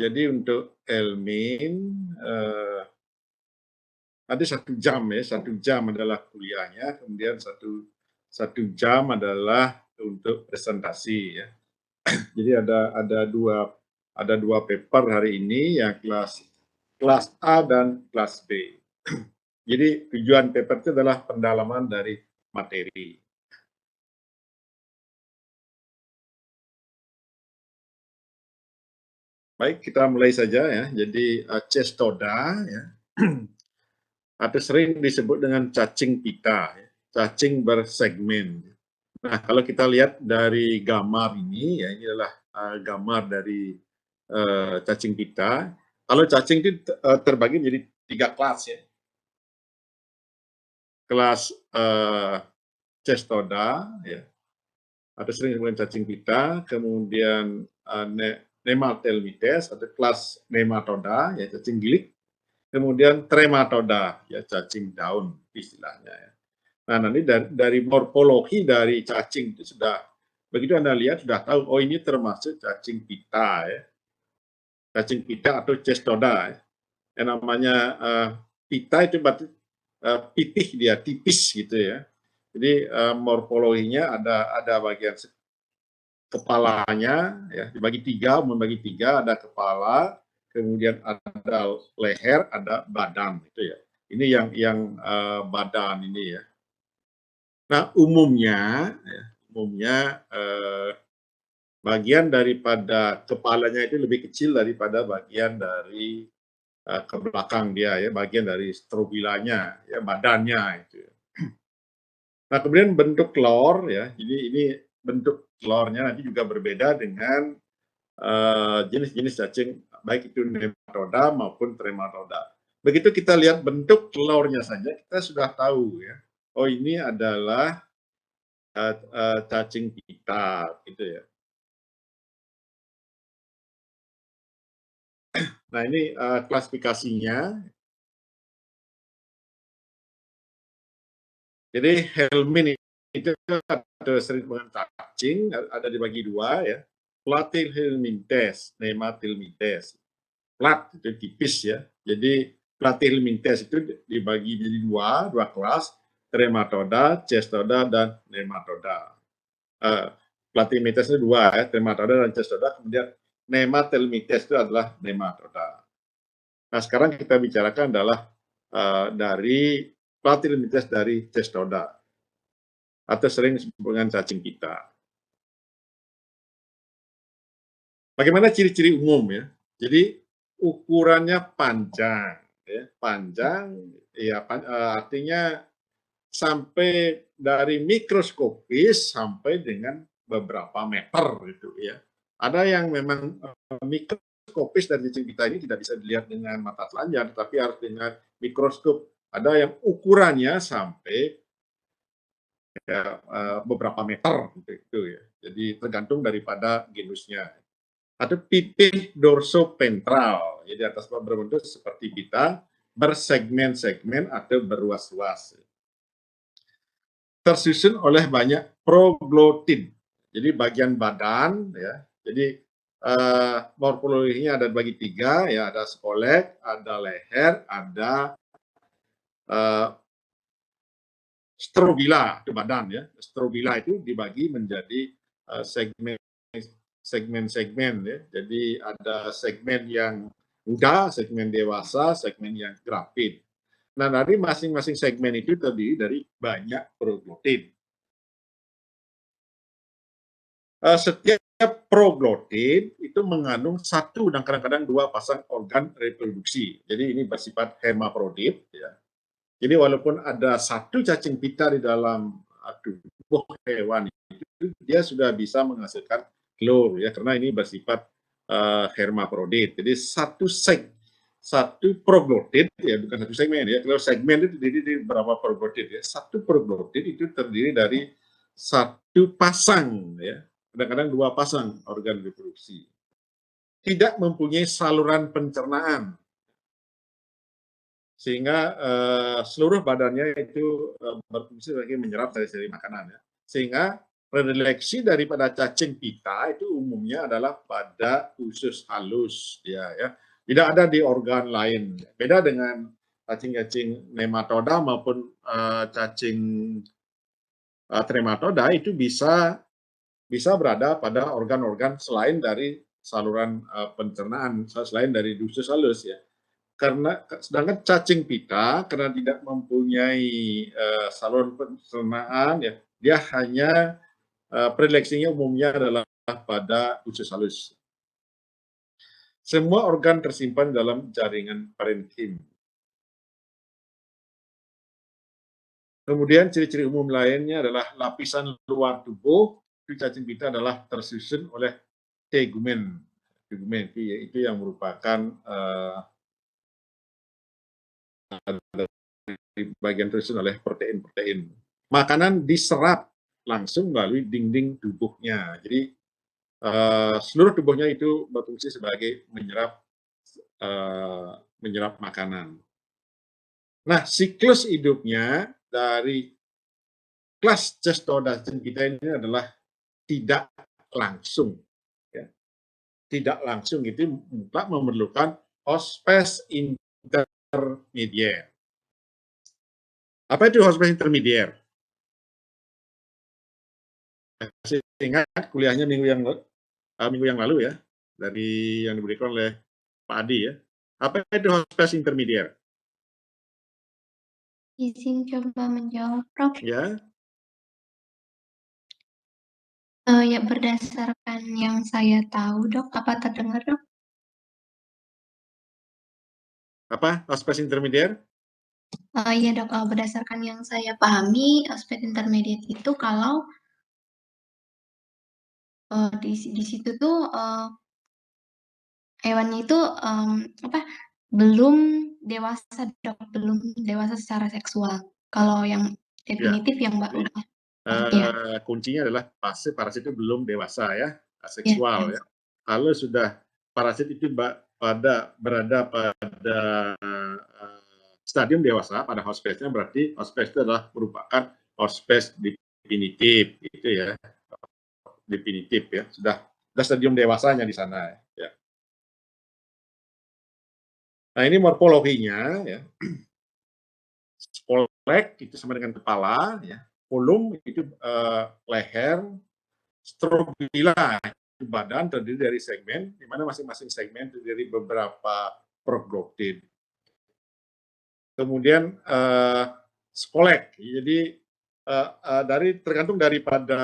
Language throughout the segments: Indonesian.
Jadi untuk Elmin ada 1 jam ya, 1 jam adalah kuliahnya, kemudian satu jam adalah untuk presentasi ya. Jadi ada dua paper hari ini yang kelas A dan kelas B. Jadi tujuan paper itu adalah pendalaman dari materi. Baik, kita mulai saja ya. Jadi cestoda ya, atau sering disebut dengan cacing pita, ya. Cacing bersegmen. Nah, kalau kita lihat dari gambar ini, ya ini adalah gambar dari cacing pita. Kalau cacing itu terbagi menjadi 3 kelas ya. Kelas cestoda, ya, atau sering disebut cacing pita, kemudian nematelmites, atau kelas nematoda, ya cacing gilik, kemudian trematoda, ya cacing daun istilahnya. Ya. Nah, nanti dari morfologi dari cacing itu sudah, begitu Anda lihat sudah tahu, oh ini termasuk cacing pita ya. Cacing pita atau cestoda. Ya. Yang namanya pita itu berarti pipih dia, tipis gitu ya. Jadi morfologinya ada bagian kepalanya ya dibagi 3, membagi 3, ada kepala, kemudian ada leher, ada badan itu ya. Ini yang badan ini ya. Nah, umumnya bagian daripada kepalanya itu lebih kecil daripada bagian dari ke belakang dia ya, bagian dari strobilanya ya, badannya itu. Nah, kemudian bentuk telur ya. Jadi ini bentuk telurnya nanti juga berbeda dengan jenis-jenis cacing baik itu nematoda maupun trematoda. Begitu kita lihat bentuk telurnya saja kita sudah tahu ya. Oh, ini adalah cacing pita gitu ya. Nah, ini klasifikasinya. Jadi helmin itu ada sering dengan cacing, ada dibagi 2 ya. Platyhelminthes, nematilminthes. Plat itu tipis ya. Jadi platyhelminthes itu dibagi menjadi dua kelas, trematoda, cestoda, dan nematoda. Platyhelminthes itu 2 ya, trematoda dan cestoda. Kemudian nematelminthes itu adalah nematoda. Nah, sekarang kita bicarakan adalah dari platyhelminthes dari cestoda atau sering disebut dengan cacing pita. Bagaimana ciri-ciri umum ya? Jadi ukurannya panjang, ya, panjang, ya artinya sampai dari mikroskopis sampai dengan beberapa meter gitu ya. Ada yang memang mikroskopis dari cacing pita ini tidak bisa dilihat dengan mata telanjang, tapi harus dengan mikroskop. Ada yang ukurannya sampai ya, beberapa meter gitu ya. Jadi tergantung daripada genusnya. Atau pipih dorsoventral, jadi atas berbentuk seperti pita, bersegmen-segmen atau berluas-luas. Tersusun oleh banyak proglotid. Jadi bagian badan ya. Jadi morfologinya ada bagi 3 ya, ada skolek, ada leher, ada strobila, itu badan ya. Strobila itu dibagi menjadi segmen-segmen ya. Jadi ada segmen yang muda, segmen dewasa, segmen yang grafit. Nah, dari masing-masing segmen itu terdiri dari banyak proglotid. Setiap proglotid itu mengandung 1 dan kadang-kadang 2 pasang organ reproduksi. Jadi ini bersifat hermafrodit ya. Jadi walaupun ada 1 cacing pita di dalam tubuh hewan itu, dia sudah bisa menghasilkan telur ya, karena ini bersifat hermafrodit. Jadi satu proglotid ya, bukan satu segmen ya. Kalau segmen itu terdiri dari berapa proglotid ya. Satu proglotid itu terdiri dari 1 pasang ya, kadang-kadang 2 pasang organ reproduksi. Tidak mempunyai saluran pencernaan, sehingga seluruh badannya itu berfungsi sebagai menyerap dari makanan ya. Sehingga predileksi daripada cacing pita itu umumnya adalah pada usus halus, ya. Tidak ada di organ lain. Beda dengan cacing-cacing nematoda maupun cacing trematoda itu bisa berada pada organ-organ selain dari saluran pencernaan, selain dari usus halus, ya. Karena sedangkan cacing pita karena tidak mempunyai saluran pencernaan, ya, dia hanya predileksinya umumnya adalah pada usus halus. Semua organ tersimpan dalam jaringan parenkim. Kemudian ciri-ciri umum lainnya adalah lapisan luar tubuh di cacing pita adalah tersusun oleh tegumen. Tegumen itu yang merupakan bagian tersusun oleh protein-protein. Makanan diserap langsung melalui dinding tubuhnya. Jadi seluruh tubuhnya itu berfungsi sebagai menyerap makanan. Nah, siklus hidupnya dari kelas cestodactyl kita ini adalah tidak langsung, ya. Tidak langsung itu mutlak memerlukan hospes intermedier. Apa itu hospes intermedier? Masih ingat kuliahnya minggu yang lalu, ya, dari yang diberikan oleh Pak Adi, ya. Apa itu hospes intermedier? Izin coba menjawab, Prof. Ya. Ya berdasarkan yang saya tahu, Dok. Apa terdengar, Dok? Apa hospes intermedier? Iya, Dok. Berdasarkan yang saya pahami, hospes intermediate itu kalau di situ tuh hewannya itu belum dewasa, Dok. Belum dewasa secara seksual. Kalau yang definitif yang Mbak udah. Kuncinya adalah parasit itu belum dewasa, ya, Ya. aseksual, ya. Kalau sudah parasit itu berada pada stadium dewasa pada hospesnya, berarti hospes itu adalah merupakan hospes definitif, gitu, ya. Definitif, ya, sudah stadium dewasanya di sana, ya. Nah, ini morfologinya, ya. Skolek itu sama dengan kepala, ya. Kulum itu leher, strobila itu badan terdiri dari segmen, di mana masing-masing segmen terdiri dari beberapa proglotin. Kemudian skolek, jadi tergantung daripada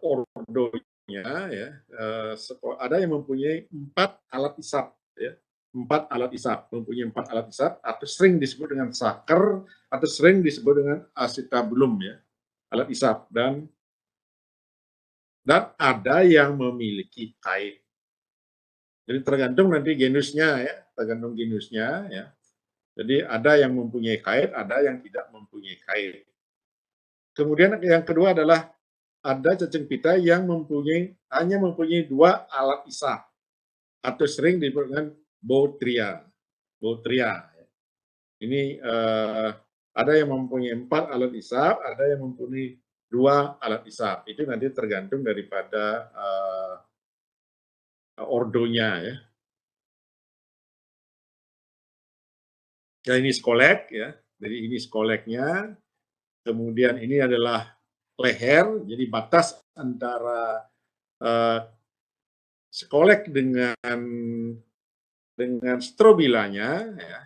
ordonya, ya. Ada yang mempunyai 4 alat isap, ya. 4 alat isap, mempunyai 4 alat isap, atau sering disebut dengan saker, atau sering disebut dengan acetabulum, ya, alat isap, dan ada yang memiliki kait. Jadi tergantung nanti genusnya, ya, tergantung genusnya, ya. Jadi ada yang mempunyai kait, ada yang tidak mempunyai kait. Kemudian yang kedua adalah ada cacing pita yang hanya mempunyai 2 alat isap, atau sering disebut dengan bothria. Ini ada yang mempunyai 4 alat isap, ada yang mempunyai 2 alat isap. Itu nanti tergantung daripada ordonya, ya. Ya, ini skolek, ya. Jadi ini skoleknya. Kemudian ini adalah leher, jadi batas antara skolek dengan strobilanya, ya.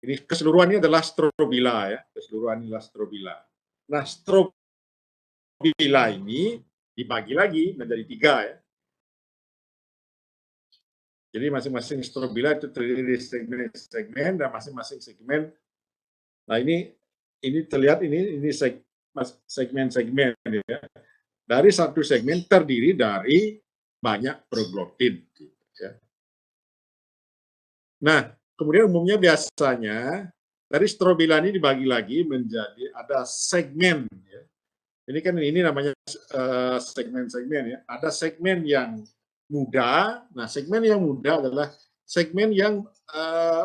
Ini keseluruhannya adalah strobila, ya. Keseluruhan adalah strobila. Nah, strobila ini dibagi lagi menjadi 3, ya. Jadi masing-masing strobila itu terdiri dari segmen-segmen, dan masing-masing segmen. Nah, ini terlihat ini segmen-segmen, ya. Dari satu segmen terdiri dari banyak proglotin, ya. Nah, kemudian umumnya biasanya dari strobila ini dibagi lagi menjadi ada segmen, ya. Ini kan ini namanya segmen-segmen, ya. Ada segmen yang muda. Nah, segmen yang muda adalah segmen yang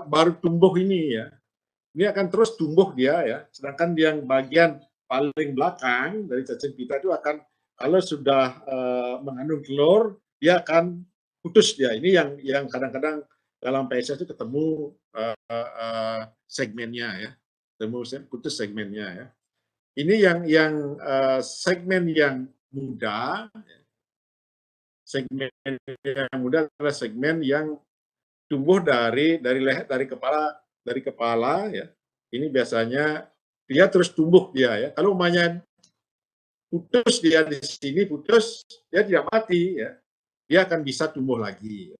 baru tumbuh ini, ya. Ini akan terus tumbuh dia, ya. Sedangkan yang bagian paling belakang dari cacing pita itu akan kalau sudah mengandung telur, dia akan putus dia. Ini yang kadang-kadang dalam PSS itu ketemu segmennya ya, putus segmennya ya. Ini yang segmen yang muda, segmen yang muda adalah segmen yang tumbuh dari leher, dari kepala ya. Ini biasanya dia terus tumbuh dia ya. Kalau umpamanya putus dia di sini putus, dia tidak mati ya. Dia akan bisa tumbuh lagi.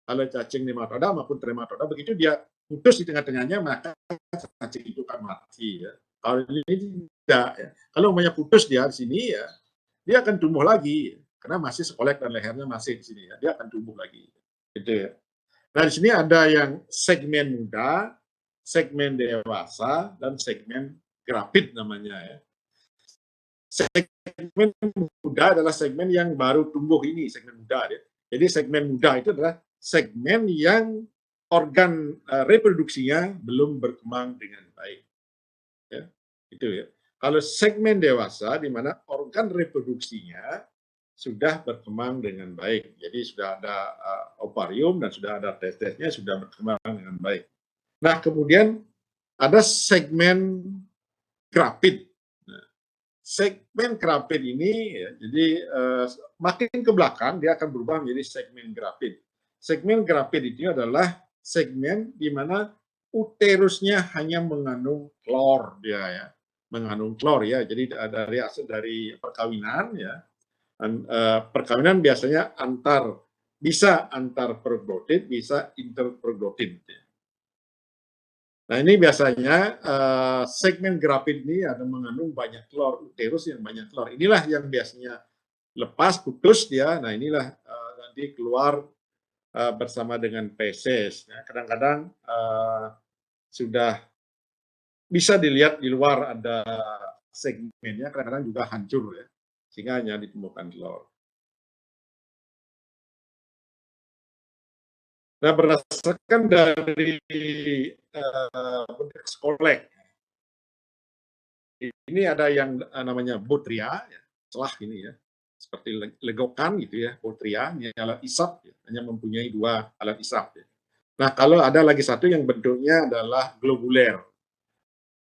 Kalau cacing nematoda maupun trematoda begitu dia putus di tengah-tengahnya maka cacing itu akan mati ya. Kalau ini tidak ya. Kalau umpamanya putus dia di sini ya, dia akan tumbuh lagi karena masih sekolek dan lehernya masih di sini ya. Dia akan tumbuh lagi. Gitu ya. Nah, di sini ada yang segmen muda, segmen dewasa, dan segmen grafit namanya ya. Segmen muda adalah segmen yang baru tumbuh ini, segmen muda ya. Jadi segmen muda itu adalah segmen yang organ reproduksinya belum berkembang dengan baik. Ya, itu ya. Kalau segmen dewasa di mana organ reproduksinya sudah berkembang dengan baik. Jadi sudah ada ovarium dan sudah ada testisnya sudah berkembang dengan baik. Nah, kemudian ada segmen grafit. Nah, segmen grafit ini ya, jadi makin ke belakang dia akan berubah menjadi segmen grafit. Segmen grafit itu adalah segmen di mana uterusnya hanya mengandung klor dia ya, mengandung klor ya. Jadi dari perkawinan ya. Perkawinan biasanya bisa antar proglotit, bisa interproglotit. Nah, ini biasanya segmen grafit ini ada mengandung banyak telur, uterus yang banyak telur. Inilah yang biasanya lepas, putus dia. Nah, inilah nanti keluar bersama dengan feses. Nah, kadang-kadang sudah bisa dilihat di luar ada segmennya, kadang-kadang juga hancur ya, sehingga hanya ditemukan telur. Nah, berdasarkan dari sekolek, ini ada yang namanya botria, ya, celah ini ya, seperti legokan gitu ya, botria, ini alat isap, ya, hanya mempunyai 2 alat isap. Ya. Nah, kalau ada lagi satu yang bentuknya adalah globuler.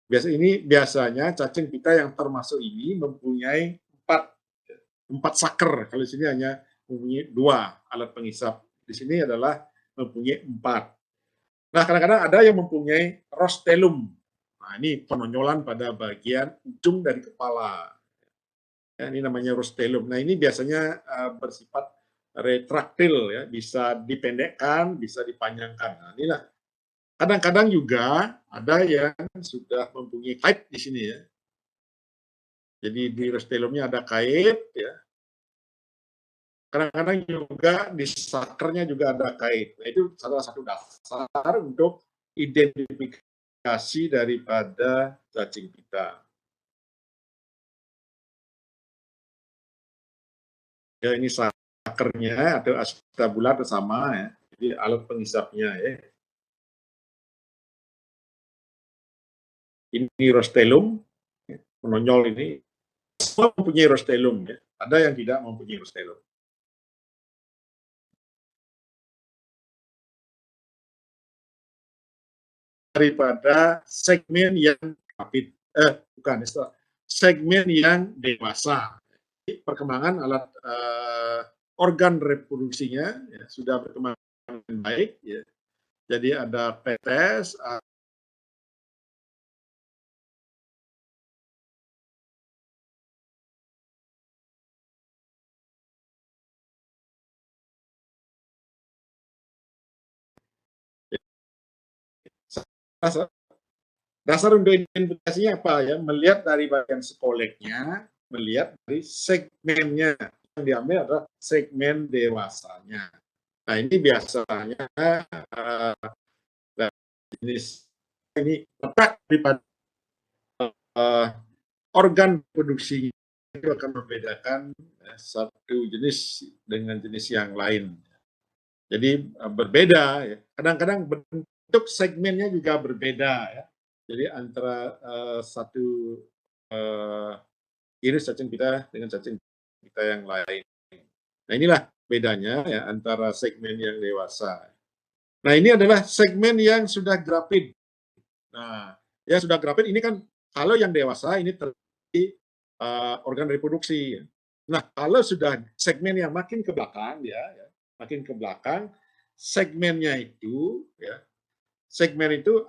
Biasanya cacing pita yang termasuk ini mempunyai 4 saker. Kalau di sini hanya mempunyai 2 alat pengisap. Di sini adalah mempunyai 4. Nah, kadang-kadang ada yang mempunyai rostellum. Nah, ini penonjolan pada bagian ujung dari kepala. Ya, ini namanya rostellum. Nah, ini biasanya bersifat retraktil ya, bisa dipendekkan, bisa dipanjangkan. Nah, inilah kadang-kadang juga ada yang sudah mempunyai kait di sini ya. Jadi di rostellumnya ada kait ya. Kadang-kadang juga di sakernya juga ada kait. Nah, itu salah satu dasar untuk identifikasi daripada cacing pita. Ya, ini sakernya atau acetabula sama ya. Jadi alat pengisapnya ya. Ini rostellum, menonjol ini. Semua mempunyai rostellum ya. Ada yang tidak mempunyai rostellum. Daripada segmen yang segmen yang dewasa. Perkembangan alat organ reproduksinya ya, sudah berkembang dengan baik ya. Jadi ada petes, dasar untuk identifikasinya apa ya? Melihat dari bagian sekoleknya, melihat dari segmennya. Yang diambil adalah segmen dewasanya. Nah, ini biasanya jenis ini letak daripada organ produksi itu akan membedakan satu jenis dengan jenis yang lain. Jadi berbeda. Kadang-kadang bentuk segmennya juga berbeda. Ya. Jadi antara satu iris cacing pita dengan cacing pita yang lain. Nah inilah bedanya ya antara segmen yang dewasa. Nah ini adalah segmen yang sudah grafit. Nah yang sudah grafit ini kan kalau yang dewasa ini terjadi organ reproduksi. Nah kalau sudah segmen yang makin ke belakang ya makin ke belakang segmennya itu ya segmen itu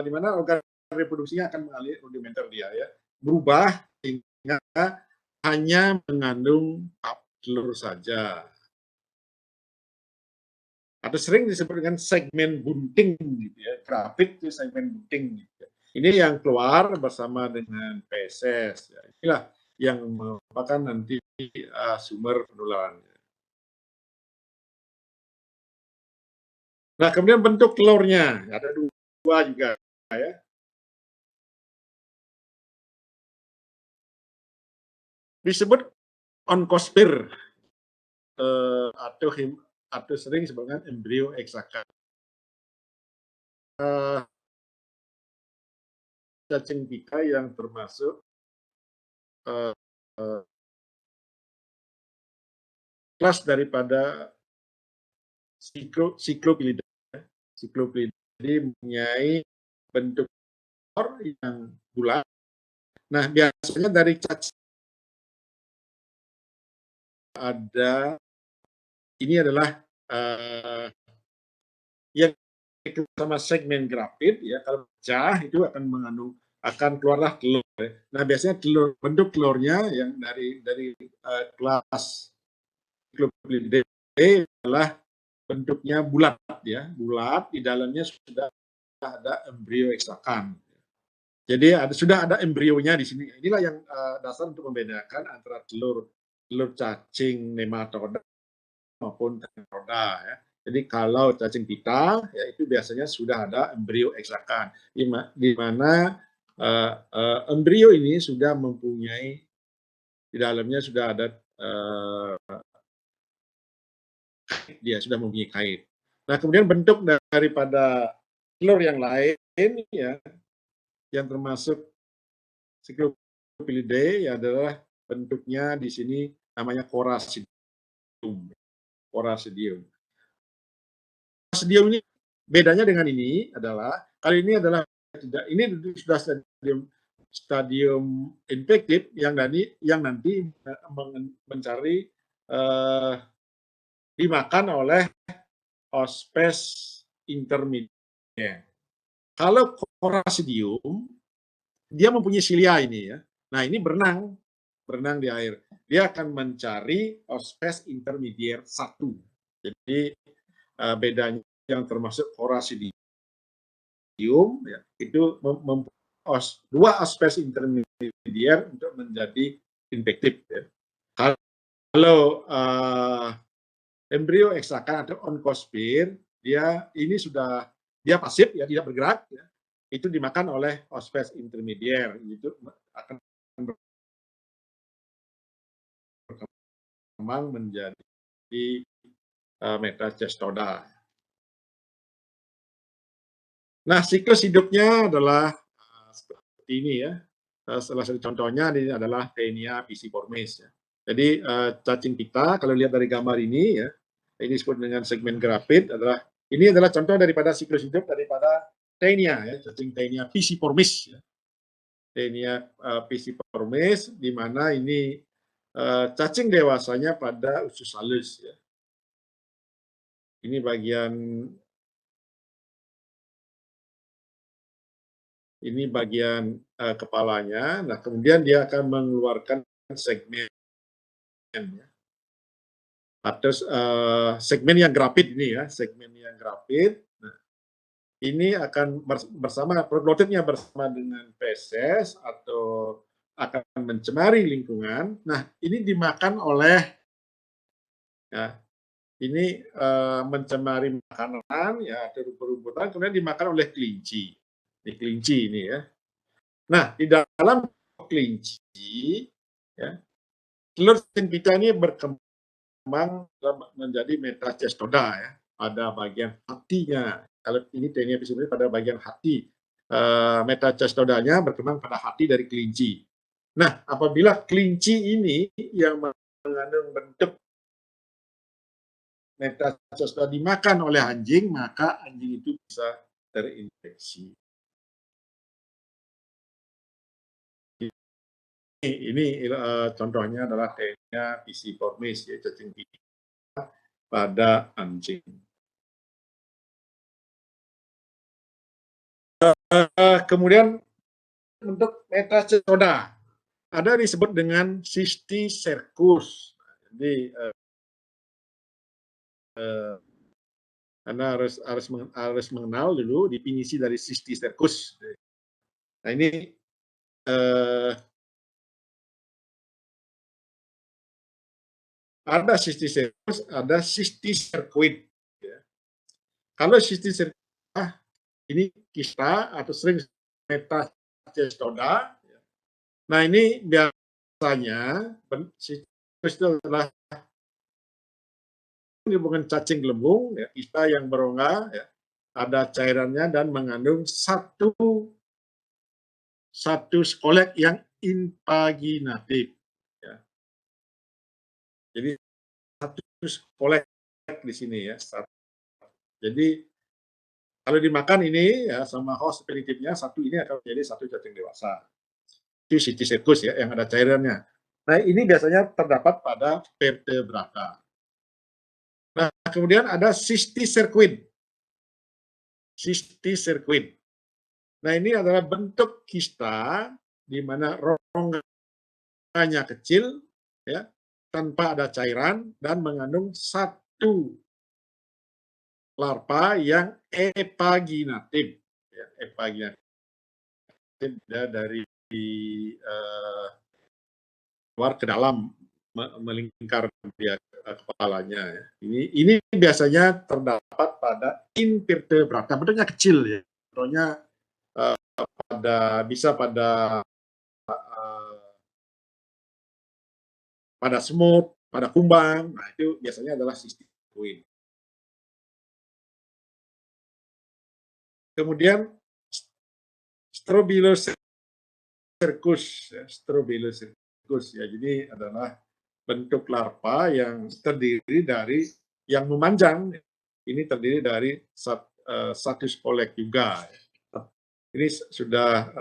di mana organ reproduksinya akan mengalami rudimenter dia ya berubah sehingga hanya mengandung telur saja atau sering disebut dengan segmen bunting gitu ya grafit itu segmen bunting gitu. Ini yang keluar bersama dengan feses ya. Inilah yang merupakan nanti sumber penularan. Nah kemudian bentuk telurnya ada dua juga ya. Disebut oncosphere atau sering disebutkan embrio exaka. Cacing pita yang termasuk kelas daripada Cyclopilidae. Cyclopilidae mempunyai bentuk yang bulat. Nah biasanya dari cacing ada ini adalah yang sama segmen grafit ya kalau pecah itu akan mengandung akan keluarlah telur. Nah biasanya bentuk telurnya yang dari kelas Cyclopilidae adalah bentuknya bulat ya bulat di dalamnya sudah ada embrio eksakan. Jadi sudah ada embrionya di sini. Inilah yang dasar untuk membedakan antara telur cacing nematoda maupun roda ya. Jadi kalau cacing pita ya itu biasanya sudah ada embrio eksakan di mana embrio ini sudah mempunyai di dalamnya sudah ada dia sudah mempunyai kait. Nah kemudian bentuk daripada telur yang lain ya yang termasuk Cyclopilidae adalah bentuknya di sini namanya Corasidium. Corasidium ini bedanya dengan ini adalah kali ini adalah tidak ini sudah stadium infektif yang nanti mencari dimakan oleh ospes intermediate. Kalau Corasidium dia mempunyai silia ini ya. Nah ini berenang di air. Dia akan mencari ospes intermediate 1. Jadi bedanya yang termasuk Corasidium ya, itu dua ospes intermediate untuk menjadi infektif. Ya. Kalau embrio eksakan atau oncosphere dia ini sudah dia pasif ya tidak bergerak ya, itu dimakan oleh ospes intermediate itu akan berkembang menjadi metacestoda. Nah siklus hidupnya adalah seperti ini ya. Salah satu contohnya ini adalah Taenia pisciformis ya. Jadi cacing pita kalau lihat dari gambar ini ya ini disebut dengan segmen grafit adalah ini adalah contoh daripada siklus hidup daripada Taenia ya cacing Taenia pisciformis ya. Taenia pisciformis di mana ini cacing dewasanya pada usus halus ya. Ini bagian kepalanya. Nah, kemudian dia akan mengeluarkan segmen ya. Atau segmen yang grafit ini ya, segmen yang grafit. Nah, ini akan bersama proglotidnya bersama dengan feses atau akan mencemari lingkungan. Nah, ini dimakan oleh ya, ini mencemari makanan ya atau rumput-rumputan kemudian dimakan oleh kelinci. Di kelinci ini ya. Nah, di dalam kelinci ya, telur cacing pita ini berkembang menjadi metacestoda ya pada bagian hatinya. Kalau ini Taenia pisciformis pada bagian hati. metacestodanya berkembang pada hati dari kelinci. Nah, apabila kelinci ini yang mengandung bentuk metacestoda dimakan oleh anjing, maka anjing itu bisa terinfeksi. Ini contohnya adalah Taenia pisciformis, ya, cacing pita pada anjing. Kemudian untuk metacestoda ada disebut dengan Cysticercus. Jadi Anda harus mengenal dulu definisi dari Cysticercus. Nah ini ada Cysticercus, ada Cysticercoid. Ya. Kalau Cysticercus ini kista atau sering metacestoda. Nah ini biasanya Cysticercus itu adalah bukan cacing gelembung, ya, kista yang berongga, ya, ada cairannya dan mengandung satu skolek yang impaginatif. Ya. Jadi satu skolek di sini ya. Jadi kalau dimakan ini ya sama host primitifnya satu ini akan menjadi satu cacing dewasa. Itu Cysticercus ya yang ada cairannya. Nah ini biasanya terdapat pada vertebrata. Nah kemudian ada Cysticercoid. Cysticercoid. Nah ini adalah bentuk kista di mana rongganya kecil, ya, tanpa ada cairan dan mengandung satu larva yang epaginatif, ya, epaginatif dari luar ke dalam melingkar di kepalanya. Ya. Ini biasanya terdapat pada invertebrata, bentuknya kecil ya, contohnya bisa pada semut, pada kumbang, nah itu biasanya adalah Cysticercoid. Kemudian Strobilocercus, ya, jadi adalah bentuk larva yang terdiri dari yang memanjang. Ini terdiri dari satu spolek juga. Ini sudah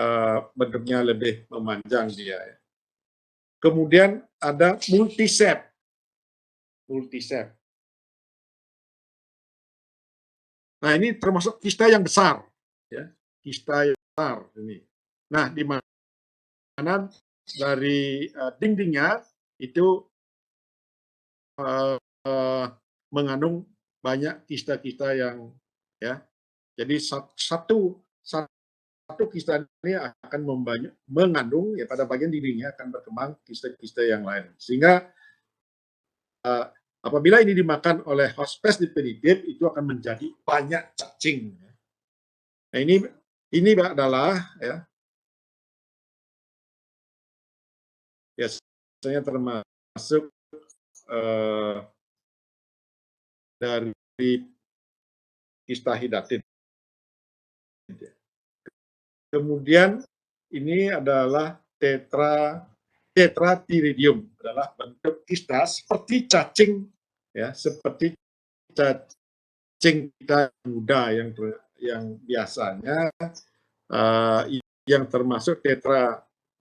bentuknya lebih memanjang dia. Ya. Kemudian ada multiceps. Nah ini termasuk kista yang besar, ya, kista yang besar ini. Nah di mana dari dindingnya itu mengandung banyak kista-kista yang, ya, jadi satu kista ini akan mengandung ya pada bagian dindingnya akan berkembang kista-kista yang lain, sehingga apabila ini dimakan oleh hospes definitif itu akan menjadi banyak cacing. Nah ini adalah ya biasanya termasuk dari kista hidatin. Kemudian ini adalah tetratiridium, adalah bentuk kista seperti cacing, ya, seperti cacing muda yang biasanya yang termasuk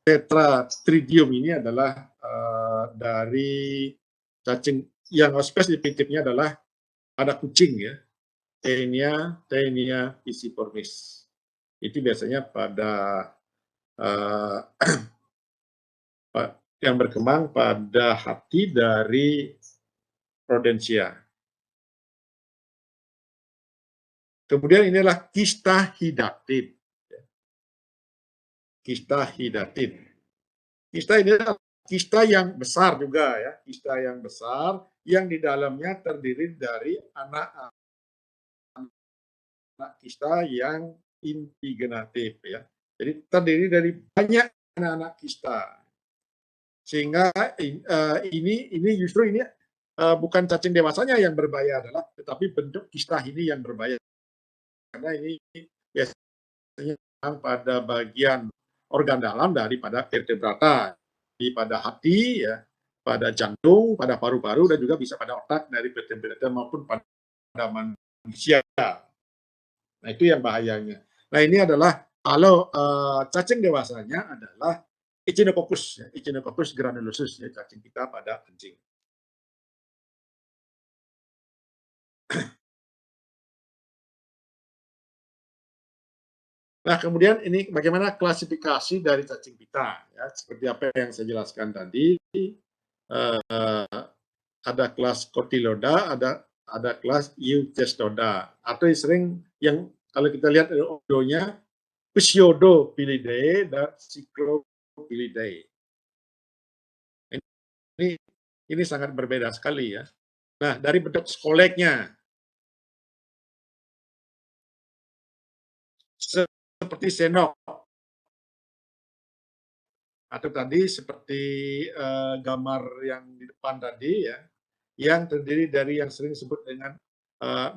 tetratridium ini adalah dari cacing yang hospes definitifnya adalah pada kucing, ya, Taenia pisciformis. Itu biasanya pada yang berkembang pada hati dari rodentia. Kemudian inilah kista hidatin. Kista hidatin. Kista ini adalah kista yang besar juga, ya, kista yang besar yang di dalamnya terdiri dari anak kista yang impignatif, ya. Jadi terdiri dari banyak anak-anak kista. Sehingga ini justru ini bukan cacing dewasanya yang berbahaya adalah, tetapi bentuk kista ini yang berbahaya. Karena ini biasanya pada bagian organ dalam daripada vertebrata, pada hati, ya, pada jantung, pada paru-paru, dan juga bisa pada otak dari vertebrata maupun pada manusia. Nah, itu yang bahayanya. Nah, ini adalah kalau cacing dewasanya adalah Echinococcus, ya, Echinococcus granulosus, ya, cacing pita pada anjing. Nah, kemudian ini bagaimana klasifikasi dari cacing pita, ya, seperti apa yang saya jelaskan tadi. Ada kelas Cotyloda, ada kelas Euchestoda, atau sering yang kalau kita lihat audionya Pseudophilidae dan Cyclophilidae. Ini sangat berbeda sekali, ya. Nah, dari bentuk skoleknya, seperti senok, atau tadi seperti gambar yang di depan tadi, ya, yang terdiri dari yang sering disebut dengan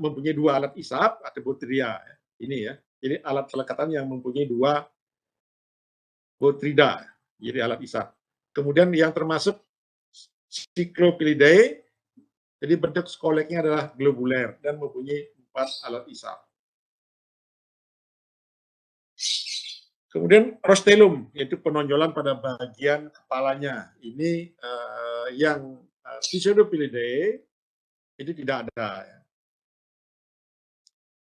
mempunyai dua alat isap atau botria, ya. Ini, ya, jadi alat pelekatan yang mempunyai dua botrida, jadi alat isap. Kemudian yang termasuk Cyclophilidae, jadi bentuk skoleknya adalah globuler dan mempunyai 4 alat isap. Kemudian rostelum, yaitu penonjolan pada bagian kepalanya. Ini yang Pseudophilidae itu tidak ada, ya.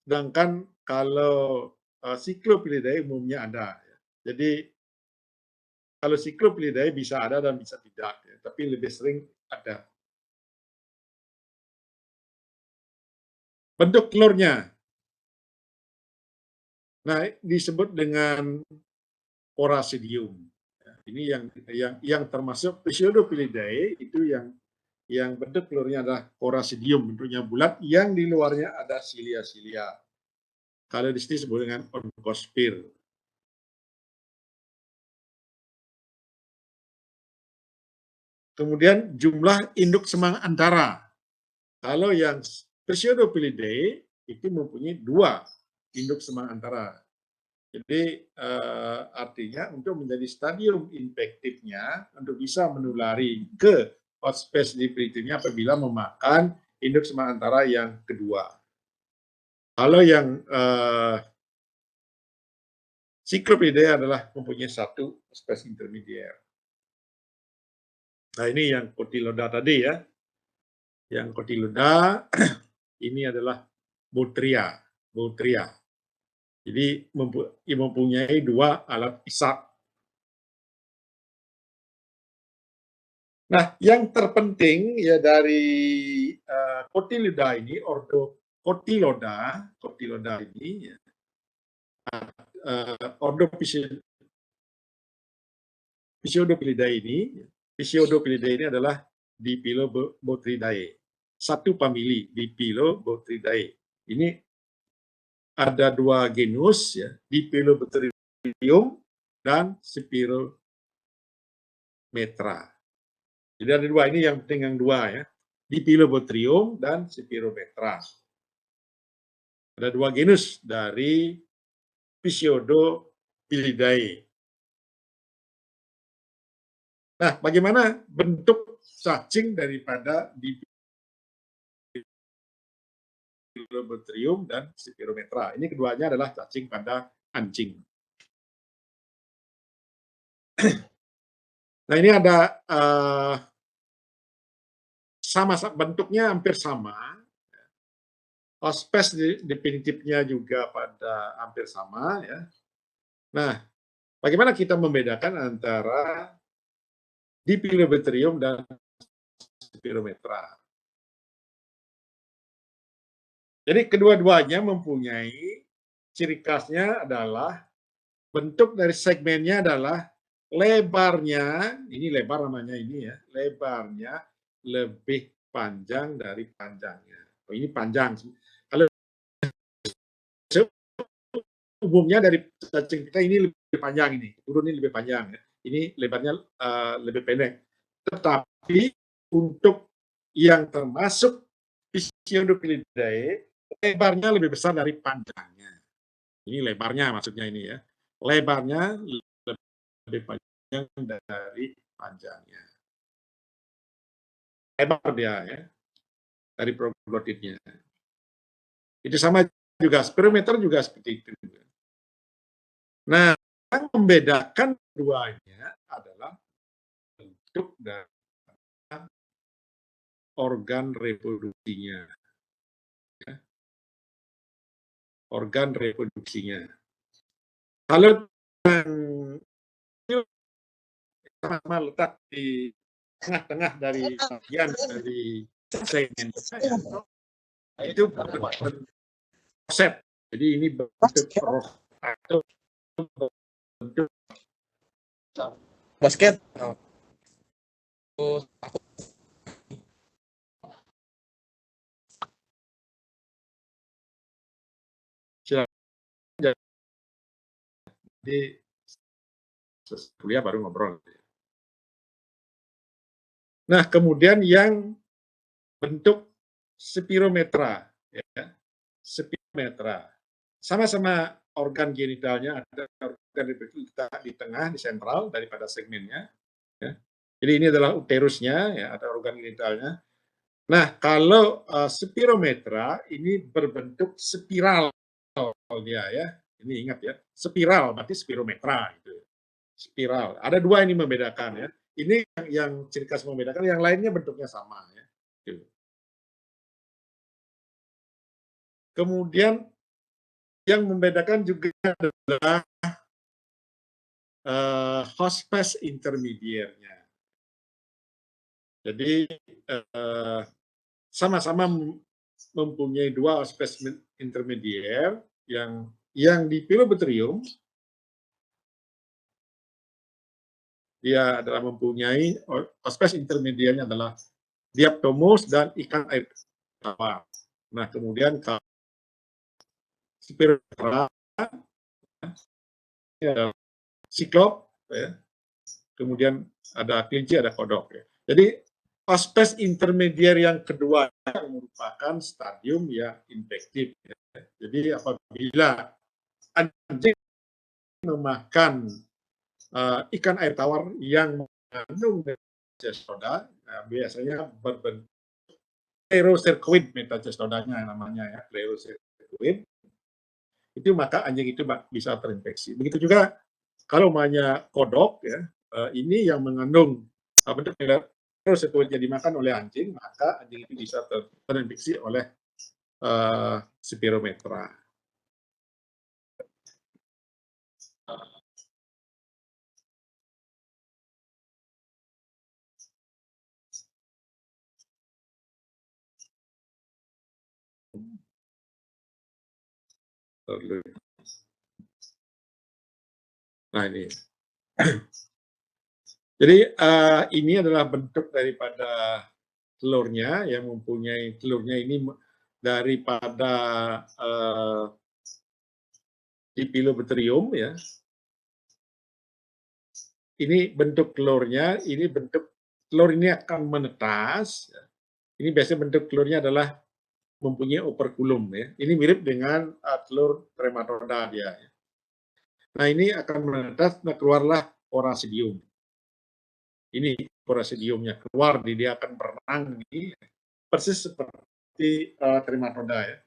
Sedangkan kalau Cyclophilidae umumnya ada, ya. Jadi kalau Cyclophilidae bisa ada dan bisa tidak, ya, tapi lebih sering ada. Bentuk telurnya, nah, disebut dengan Porasidium. Ini yang termasuk Pseudophilidae itu yang bentuk telurnya adalah Porasidium, bentuknya bulat, yang di luarnya ada silia-silia. Kalau di sini disebut dengan oncosphere. Kemudian jumlah induk semang antara. Kalau yang Pseudophilidae itu mempunyai 2 induk semang antara. Jadi artinya untuk menjadi stadium infektifnya, untuk bisa menulari ke host species berikutnya apabila memakan induk semang antara yang kedua. Kalau yang Cyclopidae adalah mempunyai 1 spesies intermedier. Nah, ini yang Cotyloda tadi, ya. Yang Cotyloda ini adalah Botria. Jadi mempunyai 2 alat isap. Nah, yang terpenting, ya, dari Cotyloda ini, ordo Cotyloda ini, ya, ordo Pseudophilidae ini adalah Dipilobothridae. 1 famili Dipilobothridae. Ini ada 2 genus, ya, Dipilobothrium dan Spirometra. Jadi ada 2, ini yang penting yang 2, ya. Dipilobothrium dan Spirometra. Ada 2 genus dari Pseudophilidae. Nah, bagaimana bentuk cacing daripada Dipilobothrium dan Spirometra? Ini keduanya adalah cacing pada anjing. Nah, ini ada bentuknya hampir sama. Hospes definitifnya juga pada hampir sama, ya. Nah, bagaimana kita membedakan antara Dipilobothrium dan Spirometra? Jadi kedua-duanya mempunyai ciri khasnya adalah bentuk dari segmennya adalah lebarnya, ini lebar namanya ini, ya, lebarnya lebih panjang dari panjangnya. Oh, ini panjang. Kalau umumnya dari cacing kita ini lebih panjang, ini turun ini lebih panjang, ya. Ini lebarnya lebih pendek. Tetapi untuk yang termasuk Pseudophilidae, lebarnya lebih besar dari panjangnya. Ini lebarnya maksudnya ini, ya. lebarnya lebih panjang dari panjangnya. Lebar dia ya, dari proglotidnya. Itu sama juga, spirometer juga seperti itu. Nah, yang membedakan keduanya adalah bentuk dan organ reproduksinya. Ya. Organ reproduksinya. Kalau sama letak di tengah-tengah dari bagian dari segmen ya, itu roset. Jadi ini bentuk roset atau bentuk basket. jadi kuliah baru ngobrol. Nah, kemudian yang bentuk spirometra, ya, spirometra, sama-sama organ genitalnya ada organ di tengah, di sentral daripada segmennya. Ya. Jadi ini adalah uterusnya, ya, ada organ genitalnya. Nah, kalau spirometra ini berbentuk spiral dia ya. Ini ingat ya, spiral berarti spirometra itu. Spiral. Ada dua ini membedakan ya. Ini yang ciri khas membedakan, yang lainnya bentuknya sama ya. Kemudian yang membedakan juga adalah hospes intermediernya. Jadi sama-sama mempunyai dua hospes intermedier yang di Pilobathrium dia adalah mempunyai hospes intermediernya adalah diaptomos dan ikan air tawar. Nah, kemudian kalau spirometra ya, siklop, ya. Kemudian ada kelinci, ada kodok. Ya. Jadi hospes intermedier yang kedua merupakan stadium yang infektif. Ya. Jadi apabila anjing memakan ikan air tawar yang mengandung metacestoda, biasanya berbentuk sclerosircuit metacestodanya namanya ya, sclerosircuit. Itu maka anjing itu bisa terinfeksi. Begitu juga kalau namanya kodok ya, ini yang mengandung bentuk sclerosircuitnya dimakan oleh anjing, maka anjing itu bisa terinfeksi oleh spirometra. Nah ini. Jadi ini adalah bentuk daripada telurnya yang mempunyai telurnya ini daripada Dipilobathrium ya. Ini bentuk telurnya, ini bentuk telur ini akan menetas. Ya. Ini biasanya bentuk telurnya adalah mempunyai operculum ya. Ini mirip dengan telur trematoda dia. Ya. Nah ini akan menetas, nah keluarlah porasidium. Ini porasidiumnya keluar, dia akan berenang ini persis seperti trematoda ya.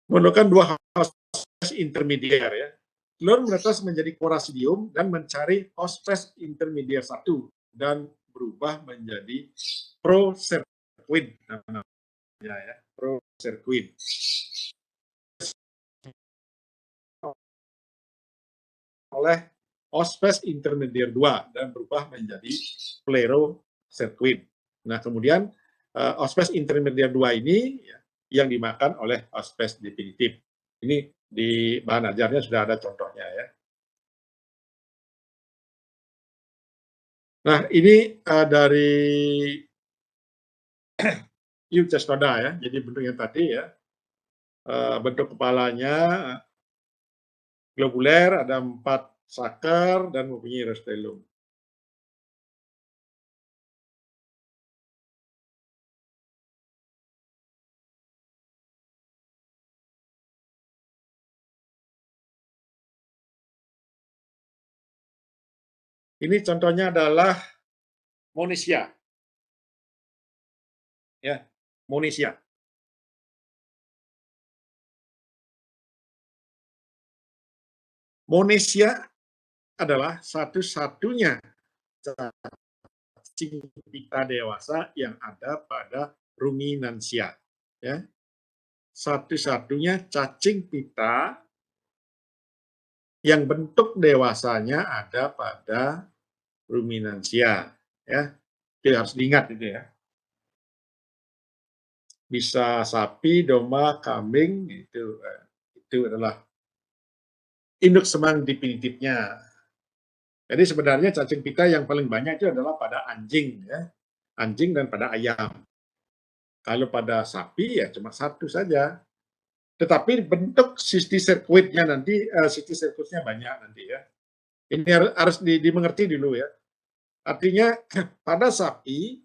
Menggunakan dua hospes intermedier ya. Telur menetas menjadi porasidium dan mencari hospes intermedier satu dan berubah menjadi procercoid namanya ya, procercoid. Oleh hospes intermedier 2 dan berubah menjadi plerocercoid. Nah, kemudian hospes intermedier 2 ini ya, yang dimakan oleh hospes definitif. Ini di bahan ajarnya sudah ada contohnya ya. Nah, ini dari Eucestoda ya. Jadi bentuknya tadi ya. Bentuk kepalanya globuler, ada 4 sakar dan mempunyai rostellum. Ini contohnya adalah Monesia. Ya, Monesia. Monesia adalah satu-satunya cacing pita dewasa yang ada pada ruminansia. Ya, satu-satunya cacing pita yang bentuk dewasanya ada pada ruminansia. Ya, itu harus diingat itu ya. Bisa sapi, domba, kambing, itu adalah induk semang definitifnya. Jadi sebenarnya cacing pita yang paling banyak itu adalah pada anjing, ya, anjing dan pada ayam. Kalau pada sapi ya cuma satu saja. Tetapi bentuk sirkuitnya nanti, sirkuitnya banyak nanti ya. Ini harus dimengerti dulu ya. Artinya pada sapi,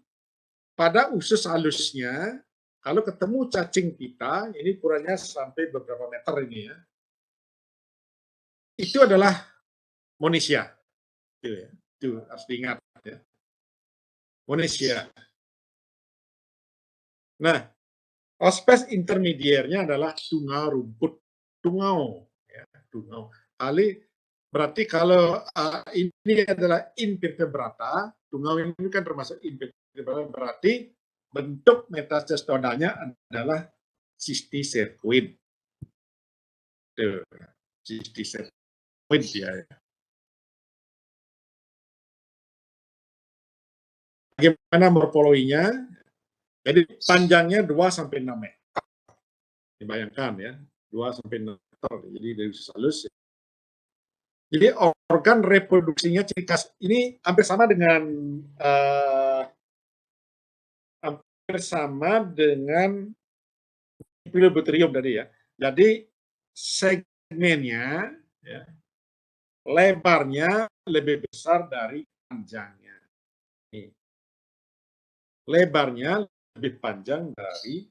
pada usus halusnya, kalau ketemu cacing pita, ini ukurannya sampai beberapa meter ini ya, itu adalah Monesia. Itu, ya. Itu harus diingat ya. Monesia. Nah, ospes intermediernya adalah tungau rumput. Tungau. Ya, tungau. Berarti kalau ini adalah invertebrata, tungau ini kan termasuk invertebrata, berarti bentuk metastestodanya adalah cysticercoid. Cysticercoid ya. Bagaimana morfologinya? Jadi panjangnya 2-6 meter. Dibayangkan ya, 2-6 meter. Jadi dari usus halus. Jadi organ reproduksinya ciri khas ini hampir sama dengan Pilobutrium tadi ya. Jadi segmennya ya, lebarnya lebih besar dari panjangnya. Nih. Lebarnya lebih panjang dari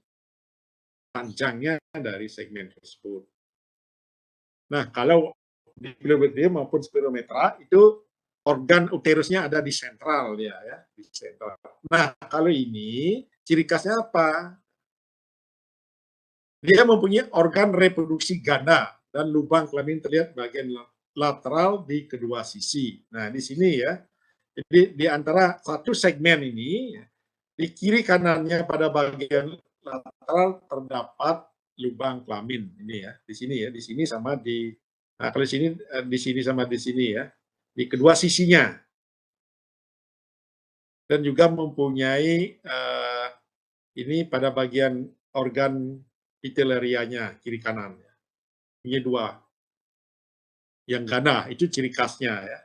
panjangnya dari segmen tersebut. Nah, kalau di Pilobutrium maupun Spirometra itu organ uterusnya ada di sentral ya, di sentral. Nah, kalau ini ciri khasnya apa? Dia mempunyai organ reproduksi ganda dan lubang kelamin terlihat bagian lateral di kedua sisi. Nah, di sini ya. Jadi di antara satu segmen ini, di kiri kanannya pada bagian lateral terdapat lubang kelamin. Ini ya, di sini ya, di sini sama di, nah kalau di sini sama di sini ya, di kedua sisinya. Dan juga mempunyai ini pada bagian organ epitelerianya kiri kanan. Punya dua. Yang ganda, itu ciri khasnya ya.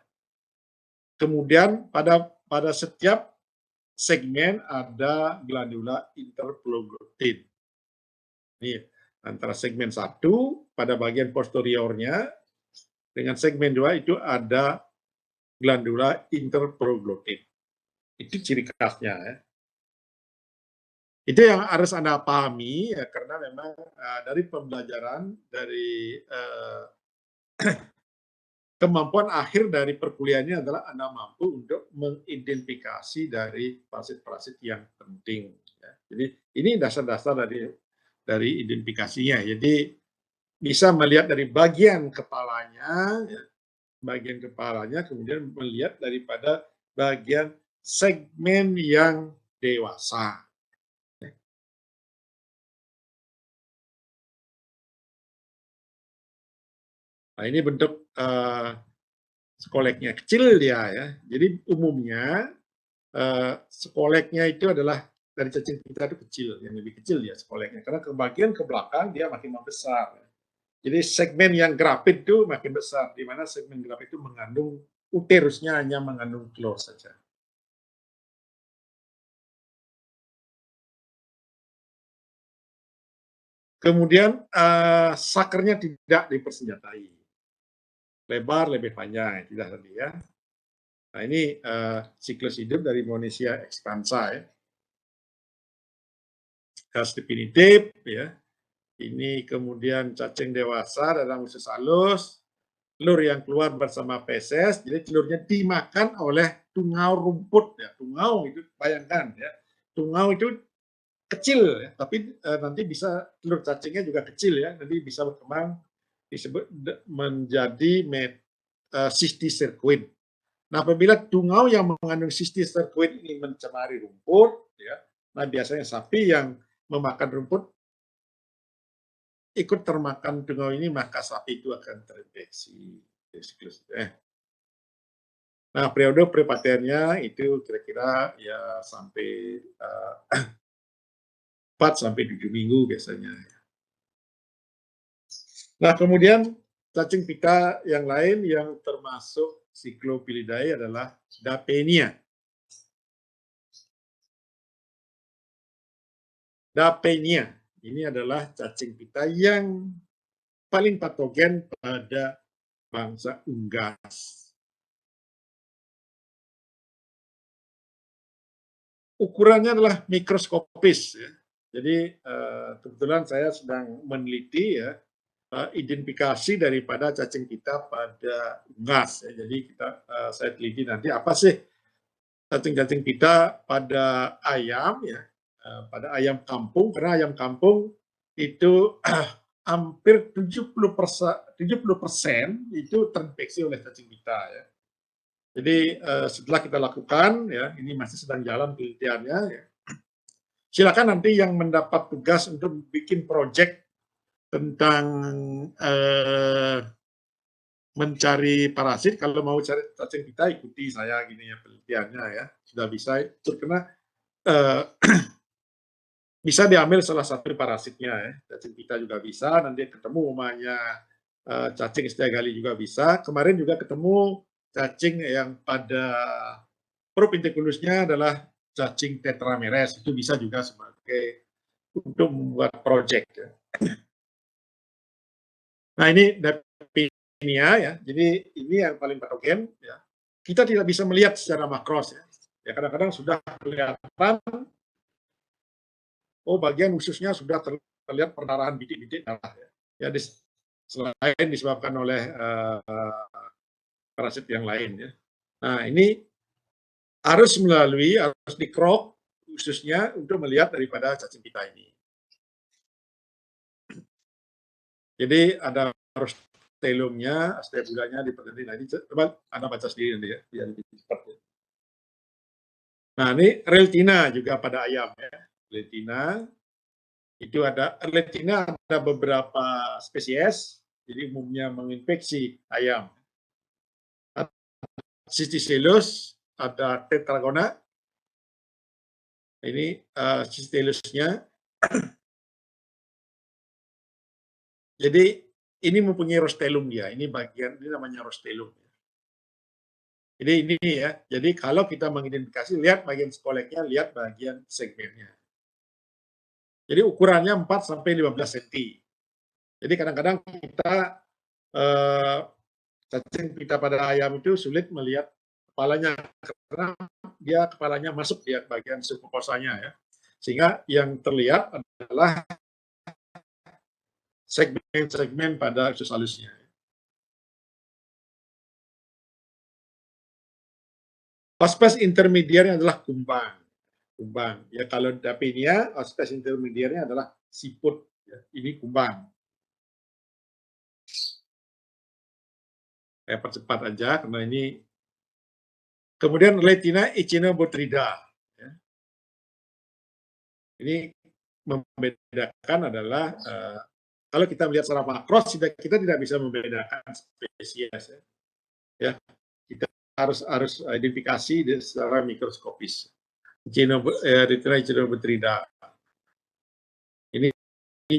Kemudian pada setiap segmen ada glandula interphloglotin. Ini antara segmen 1 pada bagian posteriornya dengan segmen 2 itu ada glandula interphloglotin. Itu ciri khasnya ya. Itu yang harus Anda pahami ya, karena memang dari pembelajaran dari kemampuan akhir dari perkuliahan ini adalah Anda mampu untuk mengidentifikasi dari parasit-parasit yang penting. Ya. Jadi ini dasar-dasar dari identifikasinya. Jadi bisa melihat dari bagian kepalanya, ya, kemudian melihat daripada bagian segmen yang dewasa. Nah, ini bentuk skoleknya kecil dia ya. Jadi umumnya skoleknya itu adalah dari cacing pita itu kecil, yang lebih kecil ya skoleknya. Karena ke bagian ke belakang dia makin membesar. Jadi segmen yang grafit itu makin besar, di mana segmen grafit itu mengandung uterusnya hanya mengandung telur saja. Kemudian sakernya tidak dipersenjatai, lebar lebih panjang, tidak tadi ya. Nah ini siklus hidup dari Monesia expansa ya. Khas definitif ya. Ini kemudian cacing dewasa dalam usus halus. telur yang keluar bersama feses, jadi telurnya dimakan oleh tungau rumput ya. Tungau itu bayangkan ya, tungau itu kecil ya, tapi nanti bisa telur cacingnya juga kecil ya, nanti bisa berkembang disebut menjadi cystic Nah, apabila tungau yang mengandung cystic ini mencemari rumput, ya, nah biasanya sapi yang memakan rumput ikut termakan tungau ini, maka sapi itu akan terinfeksi. Nah, periode prepatennya itu kira-kira ya sampai 4 sampai 7 minggu biasanya. Nah, kemudian cacing pita yang lain yang termasuk Cyclopilidae adalah Dapenia. Dapenia ini adalah cacing pita yang paling patogen pada bangsa unggas. Ukurannya adalah mikroskopis ya. Jadi kebetulan saya sedang meneliti ya identifikasi daripada cacing pita pada unggas. Ya. Jadi saya teliti nanti apa sih cacing-cacing pita pada ayam ya, pada ayam kampung, karena ayam kampung itu hampir 70% itu terinfeksi oleh cacing pita ya. Jadi setelah kita lakukan ya, ini masih sedang jalan penelitiannya ya. Silakan nanti yang mendapat tugas untuk bikin proyek tentang mencari parasit, kalau mau cari cacing pita ikuti saya gini ya penelitiannya ya, sudah bisa karena bisa diambil salah satu parasitnya ya, cacing pita juga bisa, nanti ketemu umumnya cacing setiagali juga bisa. Kemarin juga ketemu cacing yang pada propinticulusnya adalah cacing tetrameres, itu bisa juga sebagai untuk membuat project ya. Nah ini Dapinia ya, jadi ini yang paling patogen ya. Kita tidak bisa melihat secara makros ya. Ya kadang-kadang sudah kelihatan, oh bagian khususnya sudah terlihat perdarahan bintik-bintik darah ya. Ya selain disebabkan oleh parasit yang lain ya. Nah ini harus dikrok khususnya untuk melihat daripada cacing pita ini. Jadi ada rostelumnya, astelulanya diperhati. Nah ini coba Anda baca sendiri nanti ya, biar lebih cepat ya. Nah ini reltina juga pada ayam ya. Reltina itu ada beberapa spesies, jadi umumnya menginfeksi ayam. Cysticellus, ada tetragona. Ini Cysticellus-nya. Jadi ini mempunyai rostelum dia. Ini bagian ini namanya rostelum. Jadi ini ya. Jadi kalau kita mengidentifikasi, lihat bagian spoleknya, lihat bagian segmennya. Jadi ukurannya 4 sampai 15 cm. Jadi kadang-kadang kita cacing pita pada ayam itu sulit melihat kepalanya karena dia kepalanya masuk di bagian submukosanya ya. Sehingga yang terlihat adalah segmen-segmen pada usus halusnya. Ospes intermediarnya adalah kumbang. Kumbang. Ya kalau Dapinia, ospes intermediarnya adalah siput. Ya, ini kumbang. Saya percepat aja karena ini. Kemudian Letina echinobotrida. Ya. Ini membedakan adalah kalau kita melihat secara makro kita tidak bisa membedakan spesies ya. Kita harus identifikasi secara mikroskopis. Retina echinobotrida. Ini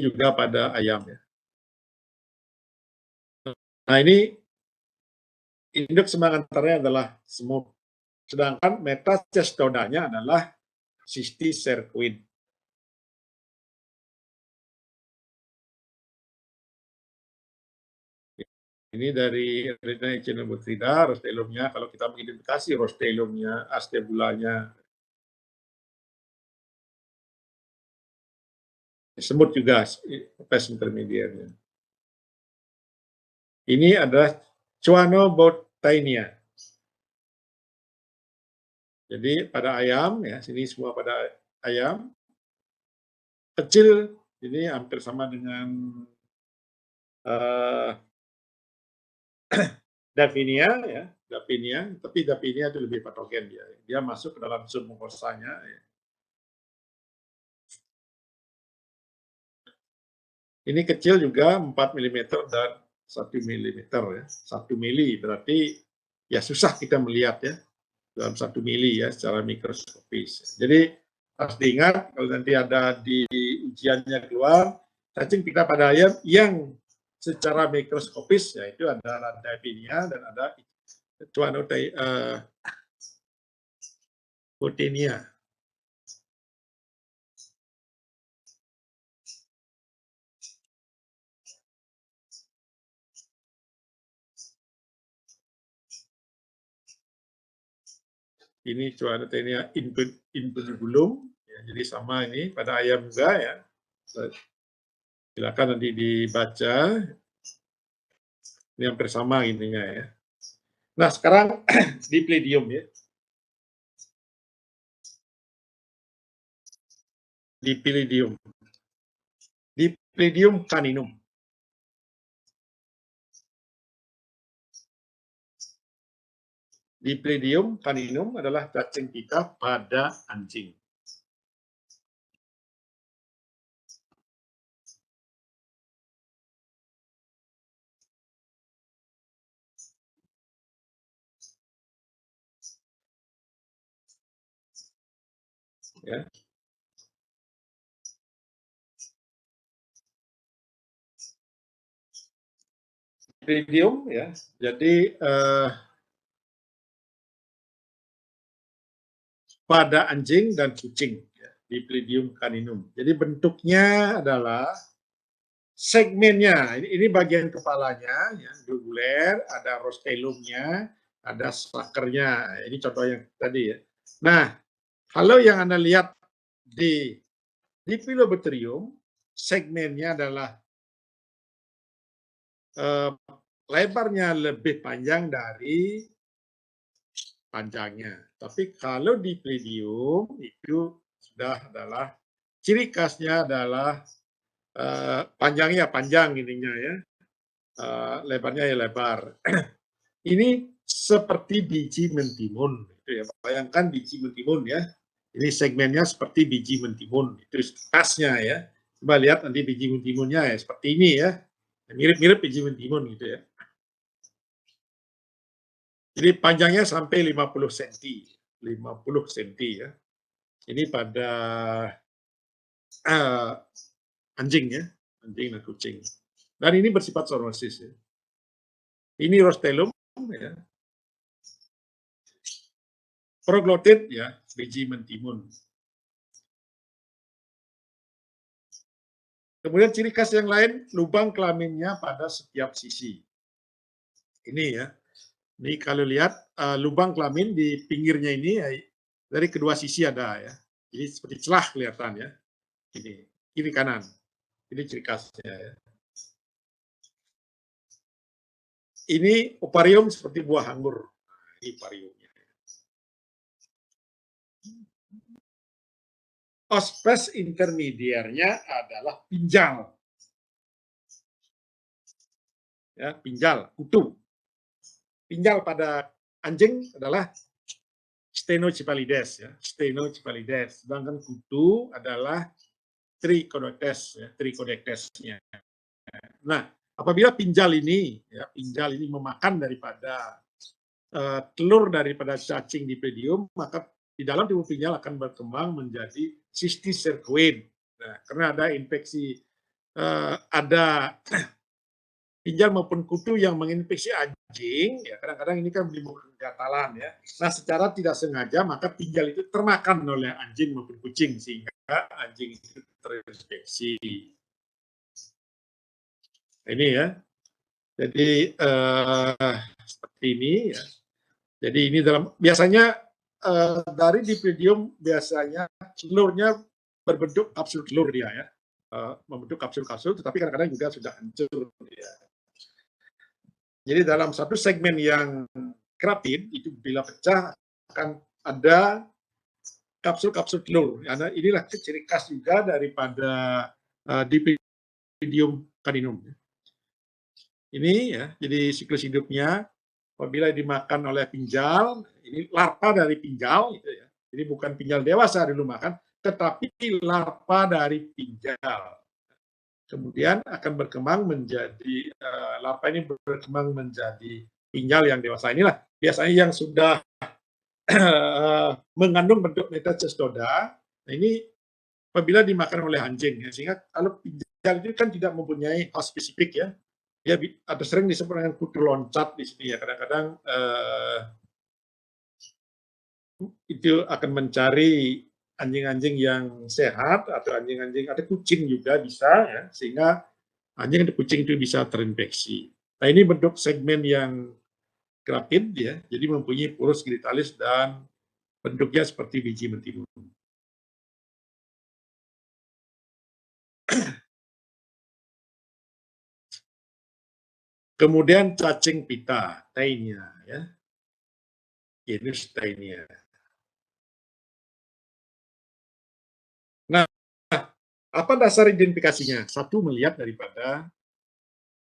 juga pada ayam ya. Nah ini induk semangantarnya adalah semut. Sedangkan metacestodanya adalah cysticercoid. Ini dari Retina echinobotrida, rostelumnya. Kalau kita mengidentifikasi rostelumnya, astebulanya, semut juga, pes intermediarnya. Ini adalah Schwannobothnia. Jadi pada ayam, ya, sini semua pada ayam, kecil, ini hampir sama dengan Daphnia, ya, Daphnia, tapi Daphnia itu lebih patogen dia. Dia masuk ke dalam submukosanya. Ya. Ini kecil juga 4 mm dan 1 mm ya. 1 mili berarti ya susah kita melihat ya dalam 1 mili ya secara mikroskopis. Jadi harus diingat kalau nanti ada di ujiannya keluar cacing pita pada ayam yang secara mikroskopis ya itu adalah Daphnia dan ada Schwannobothnia. Ini Schwannobothnia infundibulum, ya, jadi sama ini pada ayam juga ya. Silakan nanti dibaca. Ini hampir sama intinya ya. Nah sekarang Diploidium ya. Diploidium. Diploidium caninum. Diploidium caninum adalah cacing pita pada anjing. Ya. Diploidium ya. Jadi pada anjing dan kucing, ya, Diploidium caninum. Jadi bentuknya adalah segmennya, ini bagian kepalanya, ya, juguler, ada rostellumnya, ada sakernya. Ini contoh yang tadi ya. Nah, kalau yang Anda lihat di Diplobothrium, segmennya adalah lebarnya lebih panjang dari panjangnya. Tapi kalau di Diploidium itu sudah adalah ciri khasnya adalah panjangnya panjang ininya ya, lebarnya ya lebar. Ini seperti biji mentimun, gitu ya. Bayangkan biji mentimun ya. Ini segmennya seperti biji mentimun, itu khasnya ya. Coba lihat nanti biji mentimunnya ya seperti ini ya, mirip-mirip biji mentimun gitu ya. Jadi panjangnya sampai 50 cm, 50 cm ya. Ini pada anjing ya, anjing dan kucing. Dan ini bersifat zoonosis ya. Ini rostellum ya. Proglotid ya, biji mentimun. Kemudian ciri khas yang lain, lubang kelaminnya pada setiap sisi. Ini ya. Ini kalau lihat lubang kelamin di pinggirnya ini ya, dari kedua sisi ada ya. Jadi seperti celah kelihatan ya. Ini kiri kanan. Ini ciri khasnya ya. Ini oparium seperti buah anggur. Ini opariumnya. Ospes intermediarnya adalah pinjal. Ya, pinjal, kutu. Pinjal pada anjing adalah Stenocephalides ya, Stenocephalides. Sedangkan kutu adalah Trichodectes ya, Trichodectesnya. Nah, apabila pinjal ini memakan daripada telur daripada cacing Diploidium, maka di dalam tubuh pinjal akan berkembang menjadi cystis cercoid. Nah, karena ada infeksi, ada pinjal maupun kutu yang menginfeksi anjing, ya kadang-kadang ini kan menimbulkan kegatalan ya. Nah, secara tidak sengaja maka pinjal itu termakan oleh anjing maupun kucing sehingga anjing itu terinfeksi. Ini ya. Jadi seperti ini ya. Jadi ini biasanya dari Diploidium biasanya telurnya berbentuk kapsul telur dia ya, membentuk kapsul-kapsul, tetapi kadang-kadang juga sudah hancur ya. Jadi dalam satu segmen yang keratin itu bila pecah akan ada kapsul-kapsul telur. Karena inilah ciri khas juga daripada Dipidium caninum. Ini ya, jadi siklus hidupnya apabila dimakan oleh pinjal, ini larva dari pinjal, gitu ya. Jadi bukan pinjal dewasa dulu makan, tetapi larva dari pinjal. Kemudian akan berkembang menjadi larva ini berkembang menjadi pinjal yang dewasa. Inilah biasanya yang sudah mengandung bentuk metacestoda. Nah, ini apabila dimakan oleh anjing, ya, sehingga kalau pinjal itu kan tidak mempunyai host spesifik ya. Dia ada sering disebut dengan kutu loncat di sini ya. Kadang-kadang itu akan mencari anjing-anjing yang sehat atau anjing-anjing, ada kucing juga bisa ya, sehingga anjing dan kucing itu bisa terinfeksi. Nah, ini bentuk segmen yang keratin ya, jadi mempunyai purus genitalis dan bentuknya seperti biji mentimun. Kemudian cacing pita, Taenia ya. Genus Taenia. Nah, apa dasar identifikasinya? Satu, melihat daripada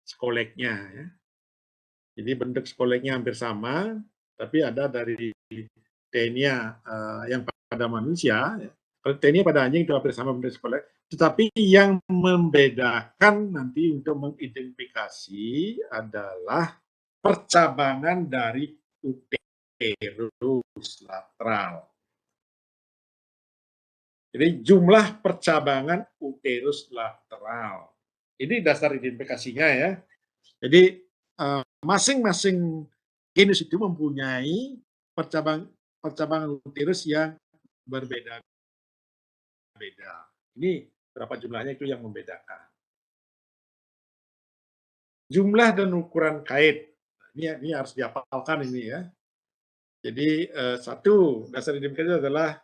skoleknya ya. Jadi bentuk skoleknya hampir sama, tapi ada dari Taenia yang pada manusia, ya. Kalau Taenia pada anjing itu hampir sama bentuk skolek, tetapi yang membedakan nanti untuk mengidentifikasi adalah percabangan dari uterus lateral. Jadi jumlah percabangan uterus lateral. Ini dasar identifikasinya ya. Jadi masing-masing genus itu mempunyai percabangan uterus yang berbeda-beda. Ini berapa jumlahnya itu yang membedakan. Jumlah dan ukuran kait. Ini harus dihafalkan ini ya. Jadi satu dasar identifikasi adalah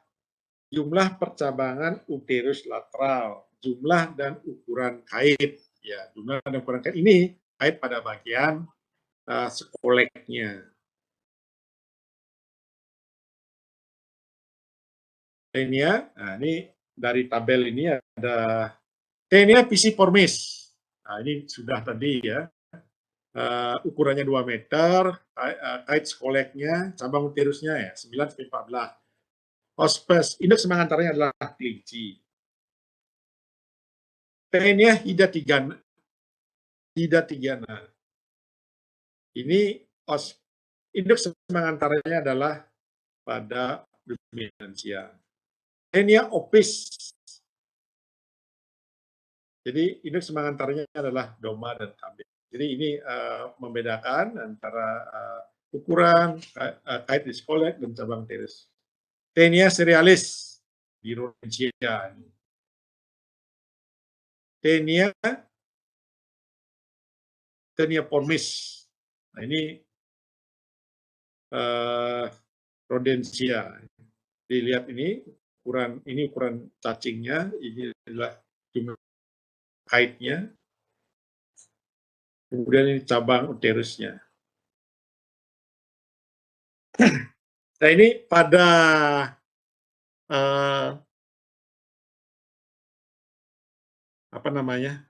jumlah percabangan uterus lateral, jumlah dan ukuran kait. Ya, jumlah dan ukuran kait ini kait pada bagian skoleknya. Taenia, nah ini dari tabel ini ada Taenia pisciformis. Nah, ini sudah tadi ya. Ukurannya 2 meter, kait skoleknya, cabang uterusnya ya 9 sampai 14. Hospes, indeks semangantaranya adalah kelinci. Taenia hidatigana. Ini indeks semangantaranya adalah pada dominansia. Taenia opis. Jadi indeks semangantaranya adalah doma dan kambing. Jadi ini membedakan antara ukuran, kait di skolek, dan cabang uterus. Taenia cerealis di Rhodesia. Taenia formis. Nah, ini Rhodesia. Dilihat ini ukuran cacingnya, ini adalah jumlah kaitnya. Kemudian ini cabang uterusnya. Nah, ini pada apa namanya,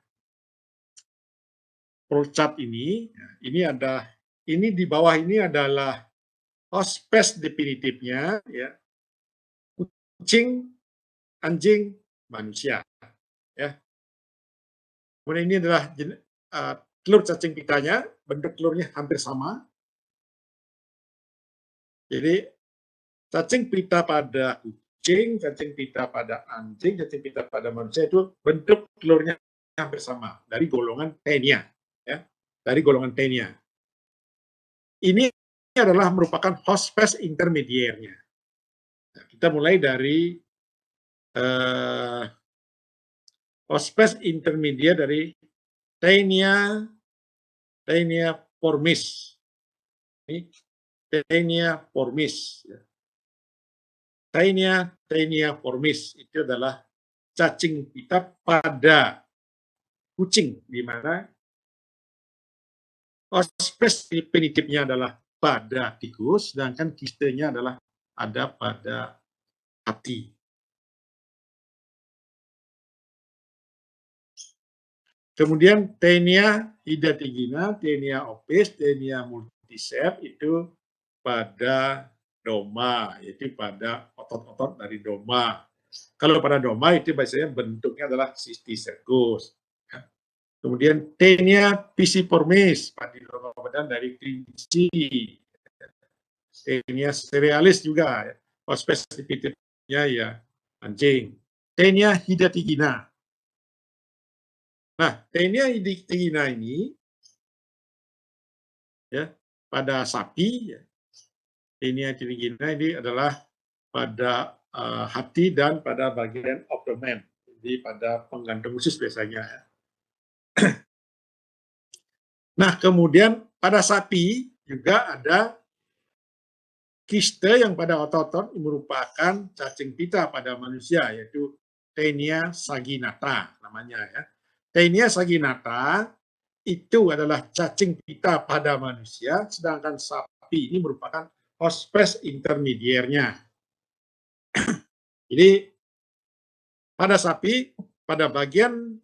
Prochat ini ada, ini di bawah ini adalah hospes definitifnya, ya, kucing, anjing, manusia, ya. Kemudian ini adalah telur cacing pitanya, bentuk telurnya hampir sama. Jadi cacing pita pada kucing, cacing pita pada anjing, cacing pita pada manusia itu bentuk telurnya hampir sama dari golongan Taenia, ya, dari golongan Taenia. Ini adalah merupakan hospes intermediernya. Nah, kita mulai dari hospes intermedier dari Taenia formis. Ini Taenia formis. Taenia formis itu adalah cacing pita pada kucing, di mana Hospes definitifnya adalah pada tikus, sedangkan kistenya adalah ada pada hati. Kemudian Taenia hidatigina, Taenia opis, Taenia multisep itu pada doma, yaitu pada otot-otot dari doma. Kalau pada doma itu biasanya bentuknya adalah cysticercus. Kemudian Taenia pisiformis, pada doma badan dari kelinci. Taenia cerealis juga, hospes definitifnya ya anjing. Taenia hidatigina. Nah, Taenia hidatigina ini ya pada sapi, Taenia hidatigina ini adalah pada hati dan pada bagian abdomen, jadi pada penggantung usus biasanya. Nah, kemudian pada sapi juga ada kiste yang pada otot-otot merupakan cacing pita pada manusia, yaitu Taenia saginata namanya ya. Taenia saginata itu adalah cacing pita pada manusia, sedangkan sapi ini merupakan hospes intermediernya. Jadi pada sapi, pada bagian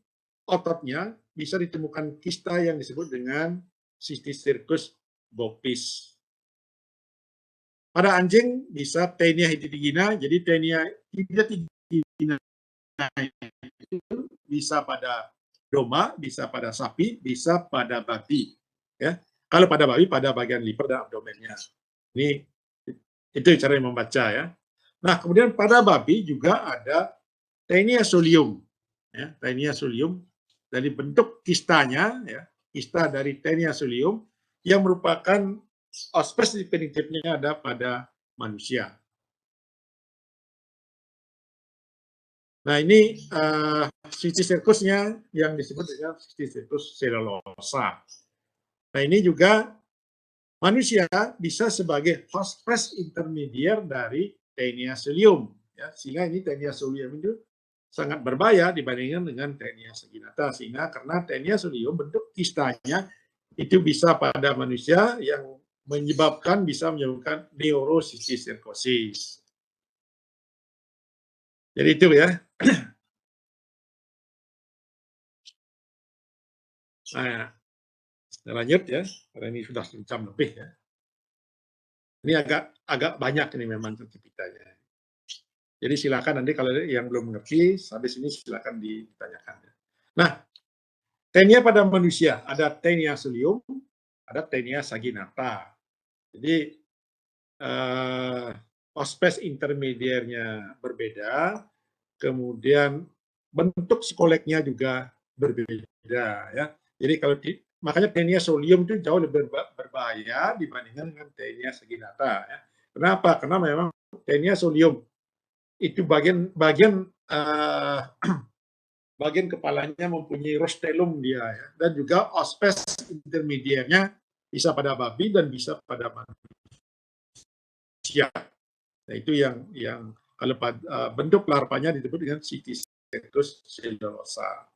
ototnya bisa ditemukan kista yang disebut dengan Cysticercus bovis. Pada anjing bisa Taenia hidatigina, jadi Taenia hidatigina itu bisa pada doma, bisa pada sapi, bisa pada babi. Ya, kalau pada babi pada bagian liver dan abdomennya. Ini itu cara membaca ya. Nah, kemudian pada babi juga ada Taenia solium. Ya, Taenia solium dari bentuk kistanya, ya, kista dari Taenia solium yang merupakan hospes definitifnya ada pada manusia. Nah, ini Cysticercusnya yang disebut dengan Cysticercus cellulosa. Nah, ini juga manusia bisa sebagai hospes intermedier dari Taenia solium. Ya, sehingga ini Taenia solium itu sangat berbahaya dibandingkan dengan Taenia saginata, sehingga karena Taenia solium bentuk kistanya itu bisa pada manusia yang bisa menyebabkan neurocysticercosis. Jadi itu ya. Nah, lanjut ya, karena ini sudah jam lebih ya. Ini agak banyak ini memang cerita-ceritanya. Jadi silakan nanti kalau yang belum mengerti, habis ini silakan ditanyakan. Nah, Taenia pada manusia ada Taenia solium, ada Taenia saginata. Jadi hospes intermediernya berbeda, kemudian bentuk skoleknya juga berbeda ya. Jadi kalau makanya Taenia solium itu jauh lebih berbahaya dibandingkan dengan Taenia saginata ya. Kenapa? Karena memang Taenia solium itu bagian kepalanya mempunyai rostellum dia ya, dan juga ospes intermediernya bisa pada babi dan bisa pada manusia. Nah, itu yang kalau bentuk larvanya disebut dengan Cysticercus cellulosa.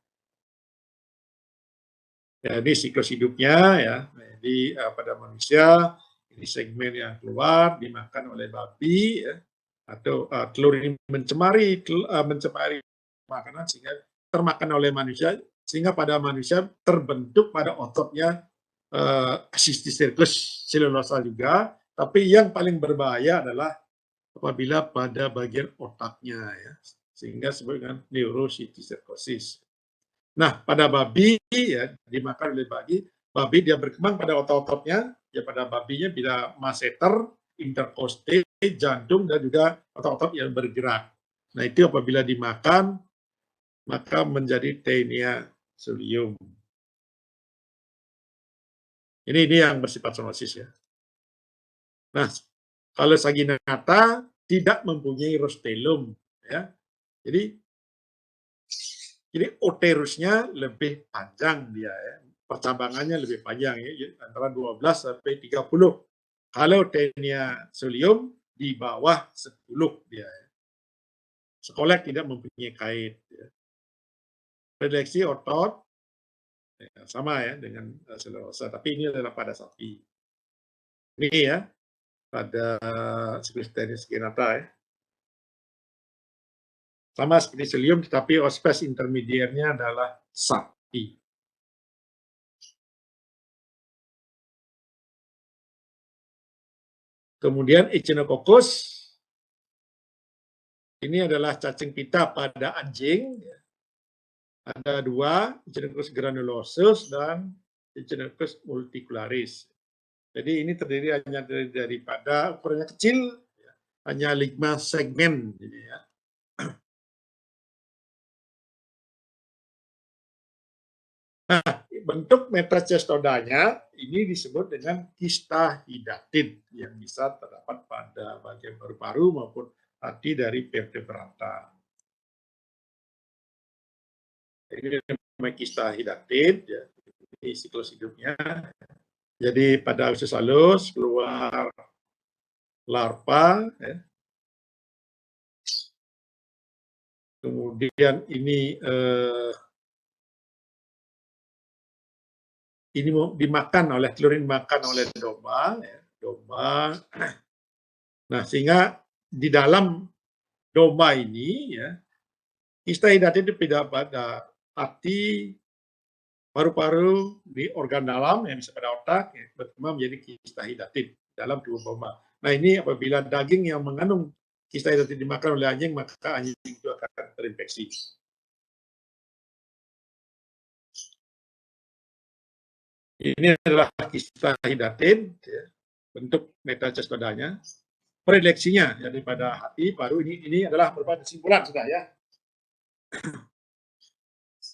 Ya, ini siklus hidupnya ya. Jadi pada manusia ini segmen yang keluar dimakan oleh babi ya, atau telur ini mencemari makanan sehingga termakan oleh manusia, sehingga pada manusia terbentuk pada ototnya Cysticercus cellulosa juga. Tapi yang paling berbahaya adalah apabila pada bagian otaknya ya, sehingga disebut dengan neurocysticercosis. Nah, pada babi ya dimakan oleh babi dia berkembang pada otot-ototnya, ya pada babinya bila masseter, intercoste, jantung dan juga otot-otot yang bergerak. Nah, itu apabila dimakan maka menjadi Taenia solium. Ini yang bersifat zoonosis ya. Nah, kalau saginata tidak mempunyai rostellum ya. Jadi uterusnya lebih panjang dia ya. Percabangannya lebih panjang ya, antara 12 sampai 30. Kalau Taenia solium di bawah 10 dia ya. Sekolek tidak mempunyai kait ya. Reduksi otot Ya, sama ya dengan selulosa, tapi ini adalah pada sapi. Ini ya, pada Cyclosteris genata ya. Sama seperti Psyllium, tetapi ospes intermediarnya adalah sapi. Kemudian Echinococcus, ini adalah cacing pita pada anjing. Ada dua, Echinococcus granulosus dan Echinococcus multicularis. Jadi ini terdiri hanya daripada ukurannya kecil, hanya 5 segmen. Jadi ya. Nah, bentuk metacestodanya ini disebut dengan kista hidatid yang bisa terdapat pada bagian paru-paru maupun hati dari vertebrata. Ini namanya kista hidatid, ya. Ini siklus hidupnya. Jadi pada usus halus keluar larva, ya. Kemudian ini dimakan oleh telur, dimakan oleh domba, ya. Domba. Nah, sehingga di dalam domba ini, ya, kista hidatid itu tidak pada hati, paru-paru, di organ dalam yang bisa pada otak, ya, berkembang menjadi kista hidatid dalam tubuh domba. Nah, ini apabila daging yang mengandung kista hidatid dimakan oleh anjing, maka anjing itu akan terinfeksi. Ini adalah kista hidatid, ya, bentuk metacestodanya. Predileksinya daripada hati, paru, ini adalah merupakan kesimpulan sudah ya.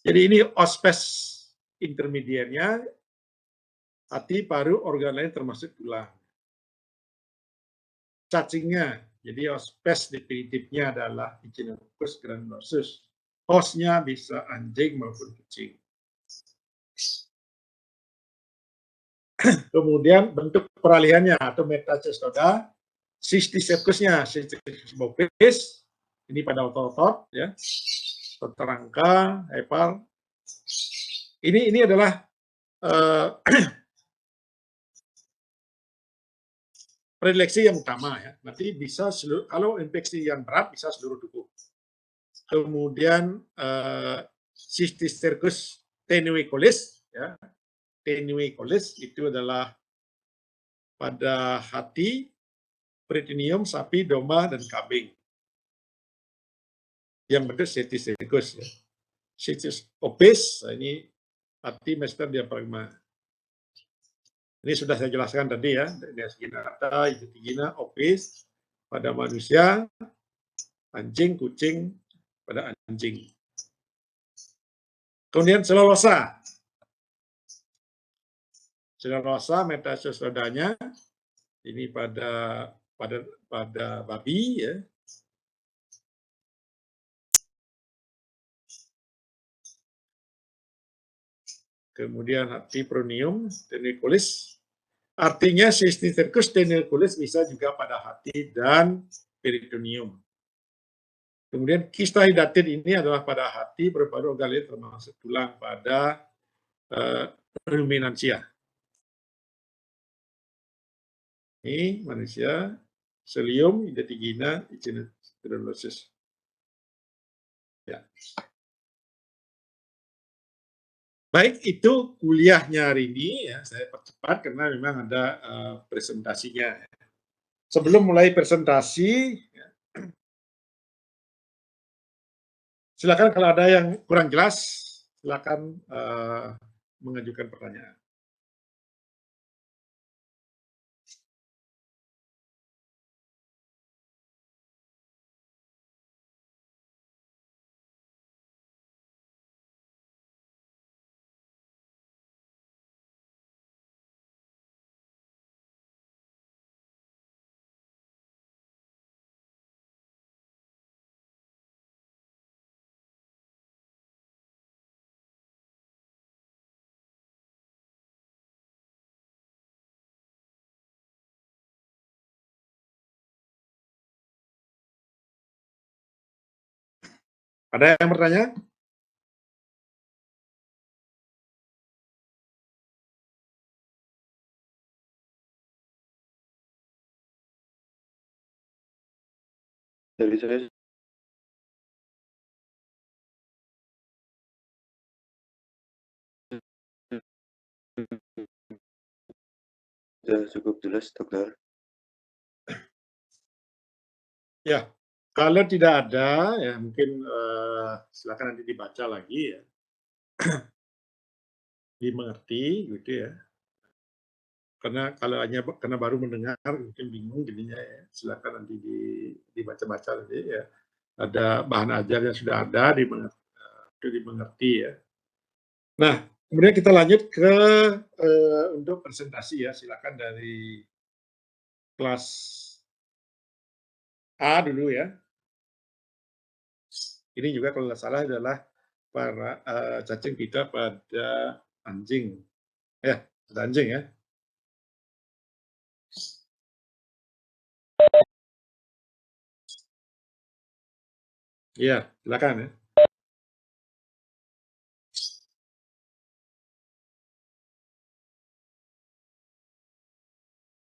Jadi ini ospes intermediarnya, hati, paru, organ lain termasuk tulang. Cacingnya, jadi ospes definitifnya adalah Echinococcus granulosus. Hostnya bisa anjing maupun kucing. Kemudian bentuk peralihannya atau metacestoda, Cysticebusnya, Cysticebus, ini pada otot-otot, ya, terangka, hepar. Ini adalah predileksi yang utama ya. Nanti bisa kalau infeksi yang berat bisa seluruh tubuh. Kemudian Cysticercus tenuicolis, ya. Tenuicolis itu adalah pada hati, peritoneum, sapi, domba, dan kambing. Yang bentuk Cysticercus. Ya. Cystis opis, ini hati, mesenter, diafragma. Ini sudah saya jelaskan tadi ya, Sginata, Ijutigina, opis pada manusia, anjing, kucing pada anjing. Kemudian selulosa. Selulosa metacestodanya ini pada babi ya. Kemudian hati, peritoneum, tenuicolis. Artinya Cysticercus tenuicolis bisa juga pada hati dan peritoneum. Kemudian kista hidatid ini adalah pada hati, paru-paru, organ lain termasuk tulang pada ruminansia. Ini manusia, Psyllium, Idatigina, Echinococcus. Ya. Baik, itu kuliahnya hari ini ya, saya percepat karena memang ada presentasinya. Sebelum mulai presentasi, ya, silakan kalau ada yang kurang jelas, silakan mengajukan pertanyaan. Ada yang bertanya? Dari saya sudah cukup jelas, Dokter. Ya, kalau tidak ada, ya mungkin silakan nanti dibaca lagi ya, dimengerti gitu ya. Karena kalau hanya karena baru mendengar mungkin bingung jadinya ya, silakan nanti dibaca-baca nanti ya. Ada bahan ajar yang sudah ada itu dimengerti ya. Nah, kemudian kita lanjut ke untuk presentasi ya, silakan dari kelas A dulu ya. Ini juga kalau nggak salah adalah para cacing pita pada anjing. Ya, pada anjing ya. Iya, silakan ya.